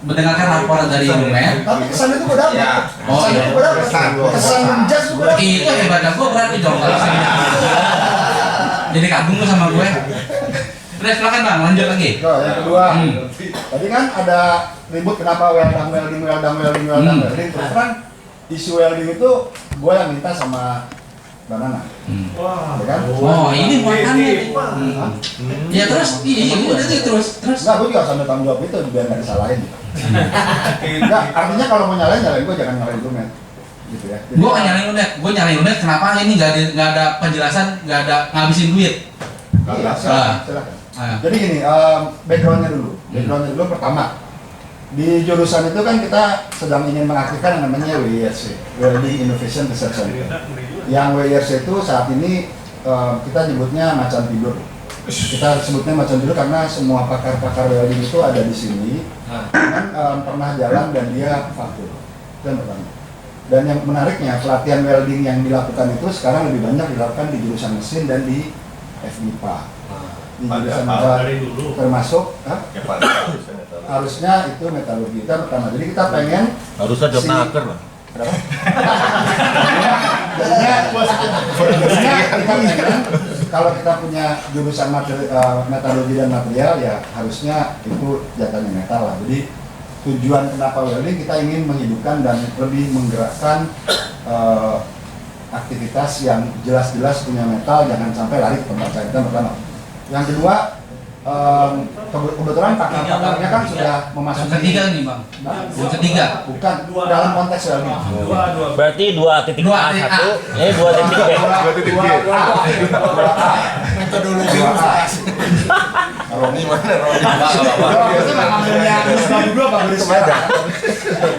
mendengarkan laporan dari UNED. Tapi kesan itu gue dapat. Oh iya. Kesan menjudge gue dapat. Itu hebatnya gue berarti dong kalau jadi kagum lu sama gue. Udah silakan Bang, lanjut lagi. Yang kedua, tadi kan ada ribut kenapa welding. Terus terang isu welding itu gue yang minta sama Banana. Ya kan? Oh, ini makanya. Ya terus, iya udah terus. Enggak, gue juga harus ambil tanggung jawab itu biar nggak disalahin. Enggak, artinya kalau mau nyalain gue, jangan nyalain UNED. Gitu ya. Gue nggak nyalain UNED, kenapa ini nggak ada penjelasan, nggak ada ngabisin duit. Iya, silakan. Jadi gini, backgroundnya dulu pertama di jurusan itu kan kita sedang ingin mengaktifkan yang namanya WIRC, Welding Innovation Research Center. Yang WIRC itu saat ini kita nyebutnya macan tidur. Kita sebutnya macan tidur karena semua pakar-pakar welding itu ada di sini, kan pernah jalan dan dia vakum. Itu yang pertama. Dan yang menariknya pelatihan welding yang dilakukan itu sekarang lebih banyak dilakukan di jurusan mesin dan di FMIPA. Di jurusan termasuk harusnya itu metalurgi itu pertama. Jadi kita pengen harusnya job naker lah. Jadinya kita pengen kalau kita punya jurusan metalurgi dan material ya harusnya itu jatuhnya metal lah. Jadi tujuan kenapa welding, kita ingin menghidupkan dan lebih menggerakkan aktivitas yang jelas-jelas punya metal, jangan sampai lari ke tempat lain. Itu pertama. Yang kedua, kebetulan pakar-pakarnya kan sudah memasuki. Yang ketiga nih Bang. Yang ketiga. Bukan dalam konteks welding. Berarti 2.A1, 2.B. 2.B. Metodologi. Roni mana Roni? Itu ngambilnya dua Pak Boris.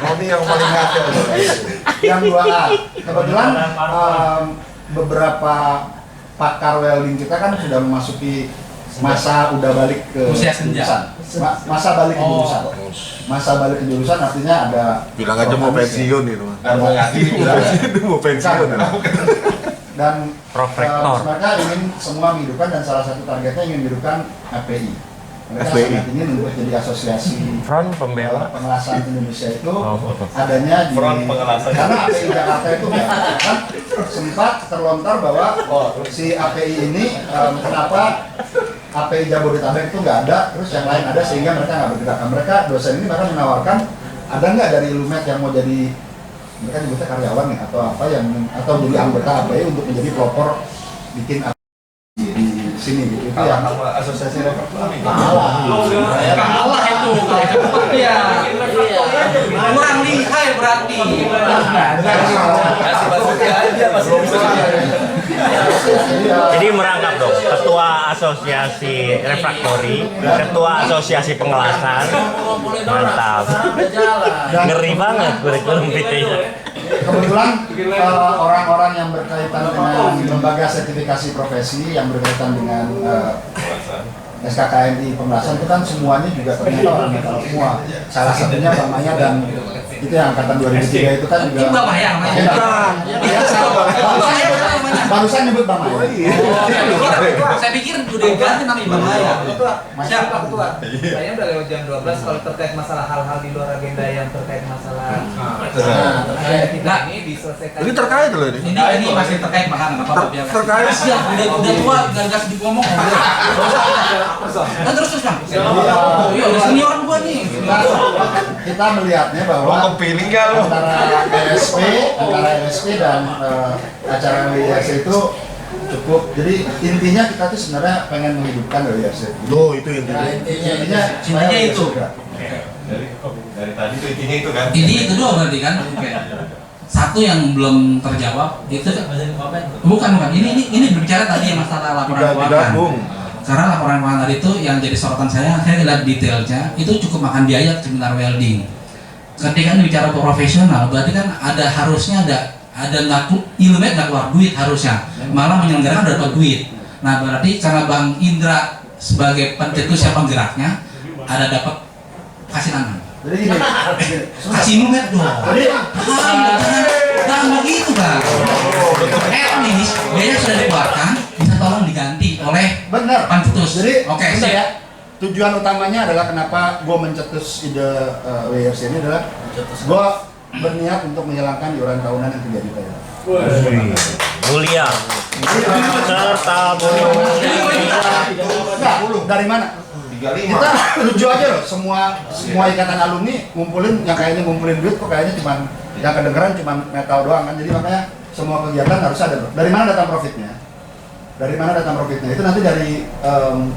Roni yang paling ngaco. Yang 2A. Kebetulan beberapa pakar welding kita kan sudah memasuki masa udah balik ke jurusan. Masa balik ke jurusan. Masa balik ke jurusan artinya ada bilang aja mau pensiun itu. Mau pensiun. Dan mereka ingin semua menghidupkan dan salah satu targetnya ingin menghidupkan API. Mereka sangat ingin membuat jadi asosiasi Front Pembela Pengelasaan Indonesia itu adanya di karena API Jakarta itu kan sempat terlontar bahwa si API ini kenapa API Jabodetabek itu nggak ada, terus yang lain ada sehingga mereka nggak bergerak. Mereka dosen ini bahkan menawarkan ada nggak dari Lumet yang mau jadi mereka nyebutnya karyawan ya atau apa yang atau jadi anggota API untuk menjadi pelopor bikin API di sini gitu. Itu yang asosiasi kalah itu ya. Kurang lihai berarti. Jadi merangkap dong, ketua asosiasi refraktori, ketua asosiasi pengelasan, mantap. Ngeri banget kurikulum PT-nya. Kebetulan orang-orang yang berkaitan dengan lembaga sertifikasi profesi yang berkaitan dengan SKKNI pengelasan itu kan semuanya juga ternyata orang metal semua. Salah satunya Bang Maya dan itu yang angkatan 2003 itu kan juga. Itu Bang Maya namanya. Barusan nyebut Bang Maya. Saya pikir udah ganti namanya Bang Maya. Siapa ketua? Saya udah lewat jam 12 kalau terkait masalah hal-hal di luar agenda yang terkait masalah kita ini diselesaikan. Ini terkait loh ini. Ini masih terkait Bang, enggak apa-apa. Terkait. Udah tua enggak sedikit ngomong. Terus Bang. Iya, udah senior gua nih. Kita melihatnya bahwa antara LSP dan acara WIRC itu cukup. Jadi intinya kita tuh sebenarnya pengen menghidupkan WIRC. Loh, itu intinya. Intinya itu. Dari tadi itu intinya itu kan. Ini itu doang berarti kan? Oke. Satu yang belum terjawab itu bukan. Ini berbicara tadi yang masalah laporan keuangan. Karena laporan keuangan tadi itu yang jadi sorotan saya lihat detailnya itu cukup makan biaya seminar welding. Ketika bicara profesional, berarti kan harusnya ada Ilumet nggak keluar duit harusnya, malah menyelenggarakan dapat duit. Nah berarti karena Bang Indra sebagai pencetus yang penggeraknya ada dapat kasih tangan. Jadi gini, kasih Ilumet dong. Jangan begitu Bang. Etnis biaya sudah dikeluarkan, bisa tolong diganti oleh pencetus. Jadi oke, ya. Tujuan utamanya adalah kenapa gue mencetus ide WIRC ini adalah gue berniat untuk menghilangkan iuran tahunan yang 3 juta ya. Mulia. Serta mulia. Dari mana? Kita lucu aja loh, semua ikatan alumni ngumpulin yang kayaknya ngumpulin duit kok kayaknya cuma yang kedengeran cuma metal doang kan. Jadi makanya semua kegiatan harus ada loh. Dari mana datang profitnya? Itu nanti dari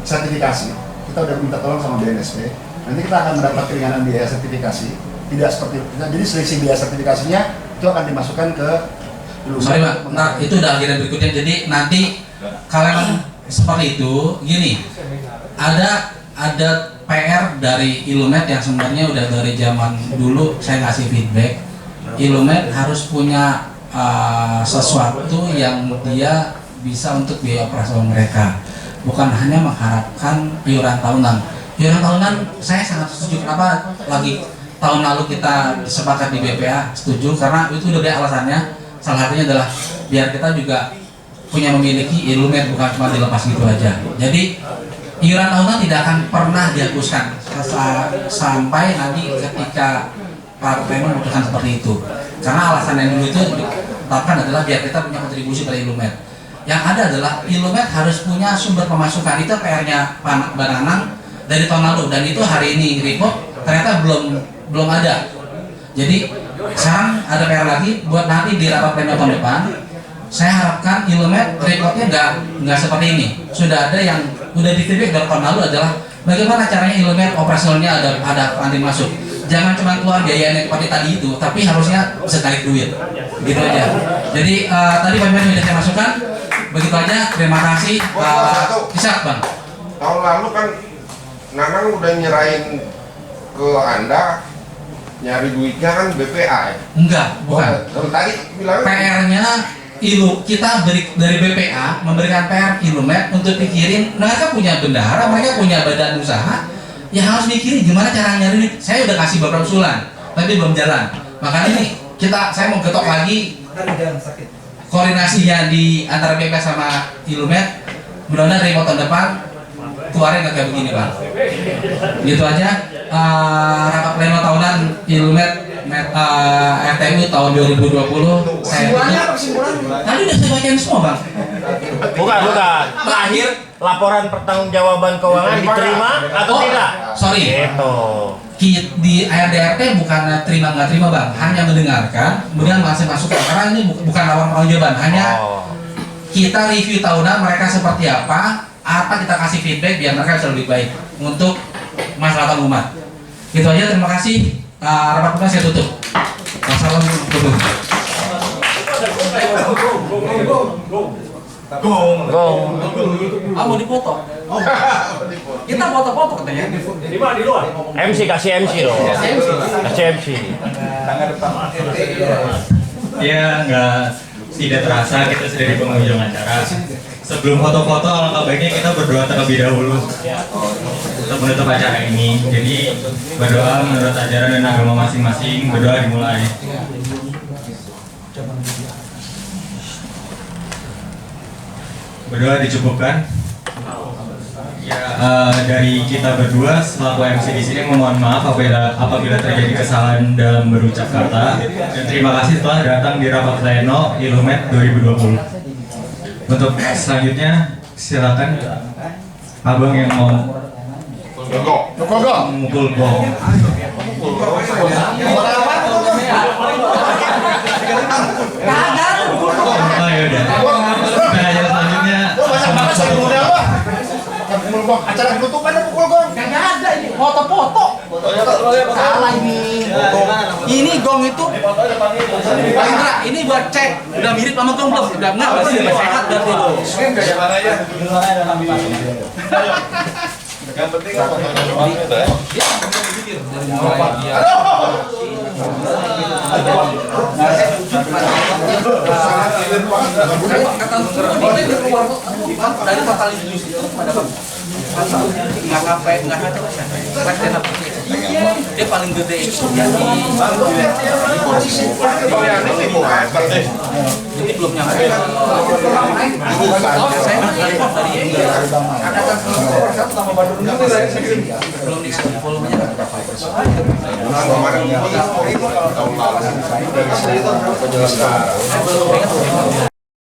sertifikasi. Kita udah minta tolong sama BNSP. Nanti kita akan mendapat keringanan biaya sertifikasi. Tidak seperti jadi selisih biaya sertifikasinya itu akan dimasukkan ke sorry Pak, itu udah akhirnya berikutnya. Jadi nanti kalian seperti itu gini. Ada PR dari Ilumet yang sebenarnya udah dari zaman dulu saya ngasih feedback. Ilumet harus punya sesuatu yang dia bisa untuk biaya operasional mereka. Bukan hanya mengharapkan iuran tahunan. Iuran tahunan saya sangat setuju. Kenapa lagi tahun lalu kita sepakat di BPA setuju karena itu udah ada alasannya. Salah satunya adalah biar kita juga memiliki Ilumet bukan cuma dilepas gitu aja. Jadi iuran tahunan tidak akan pernah dihapuskan sampai nanti ketika partai memutuskan seperti itu. Karena alasan yang dulu itu ditetapkan adalah biar kita punya kontribusi pada Ilumet. Yang ada adalah Ilumet harus punya sumber pemasukan. Itu PR-nya Pak Bananang dari tahun lalu dan itu hari ini report ternyata belum ada. Jadi sekarang ada PR lagi buat nanti di rapat pleno tahun depan. Saya harapkan Ilumet reportnya nggak seperti ini. Sudah ada yang udah di-feedback dari tahun lalu adalah bagaimana caranya Ilumet operasionalnya ada nanti masuk. Jangan cuma keluar biaya yang seperti tadi itu, tapi harusnya bisa tarik duit. Gitu aja. Jadi tadi Pak Iman sudah saya masukkan. Begitu aja, terima kasih. Bisa Bang. Tahun lalu kan Nanang udah nyerahin ke Anda nyari duitnya kan BPA ya? Enggak, bukan. Tadi bilang PR-nya kita dari BPA memberikan PR Ilumet untuk pikirin mereka punya bendahara, mereka punya badan usaha yang harus mikirin gimana cara nyari duit. Saya udah kasih beberapa usulan, tapi belum jalan. Makanya nih saya mau ketok lagi koordinasinya di antara BPA sama Ilumet. Mudah-mudahan dari tahun depan keluarin nggak kayak begini Bang. Gitu aja. Rapat pleno tahunan Ilumet RTU tahun 2020 saya tadi udah saya bacain semua Bang. Bukan. Terakhir laporan pertanggungjawaban keuangan diterima atau tidak? Sorry. Gitu. Di ARDRT bukan terima nggak terima Bang, hanya mendengarkan, kemudian masih masukan karena ini bukan laporan pertanggungjawaban, hanya kita review tahunan mereka seperti apa kita kasih feedback biar mereka bisa lebih baik untuk masyarakat umat. Gitu aja, terima kasih. rapat pleno saya tutup. Wassalamualaikum. Mau dipoto? Kita foto-foto katanya. Di mana di luar? MC kasih MC dong. Kasih MC. Ya tidak terasa kita sudah di penghujung acara. Sebelum foto-foto alangkah baiknya kita berdoa terlebih dahulu untuk menutup acara ini. Jadi berdoa menurut ajaran dan agama masing-masing. Berdoa dimulai. Berdoa dicukupkan. Ya, dari kita berdua selaku MC di sini memohon maaf apabila terjadi kesalahan dalam berucap kata, dan terima kasih telah datang di rapat pleno Ilumet 2020. Untuk selanjutnya silakan abang yang mau mukul gong. Oh ya udah. Nah, yang selanjutnya acara penutupan dan pukul gong. Gak ada ini, foto-foto. Salah ini. Ini gong itu Pak Indra, ini buat cek udah mirip sama gong belum? Udah enggak, berarti udah sehat berarti lo. Yang penting apa? Dari total industri itu dapat nggak sampai dia paling gede itu jadi ini belum nyampe belum di volumenya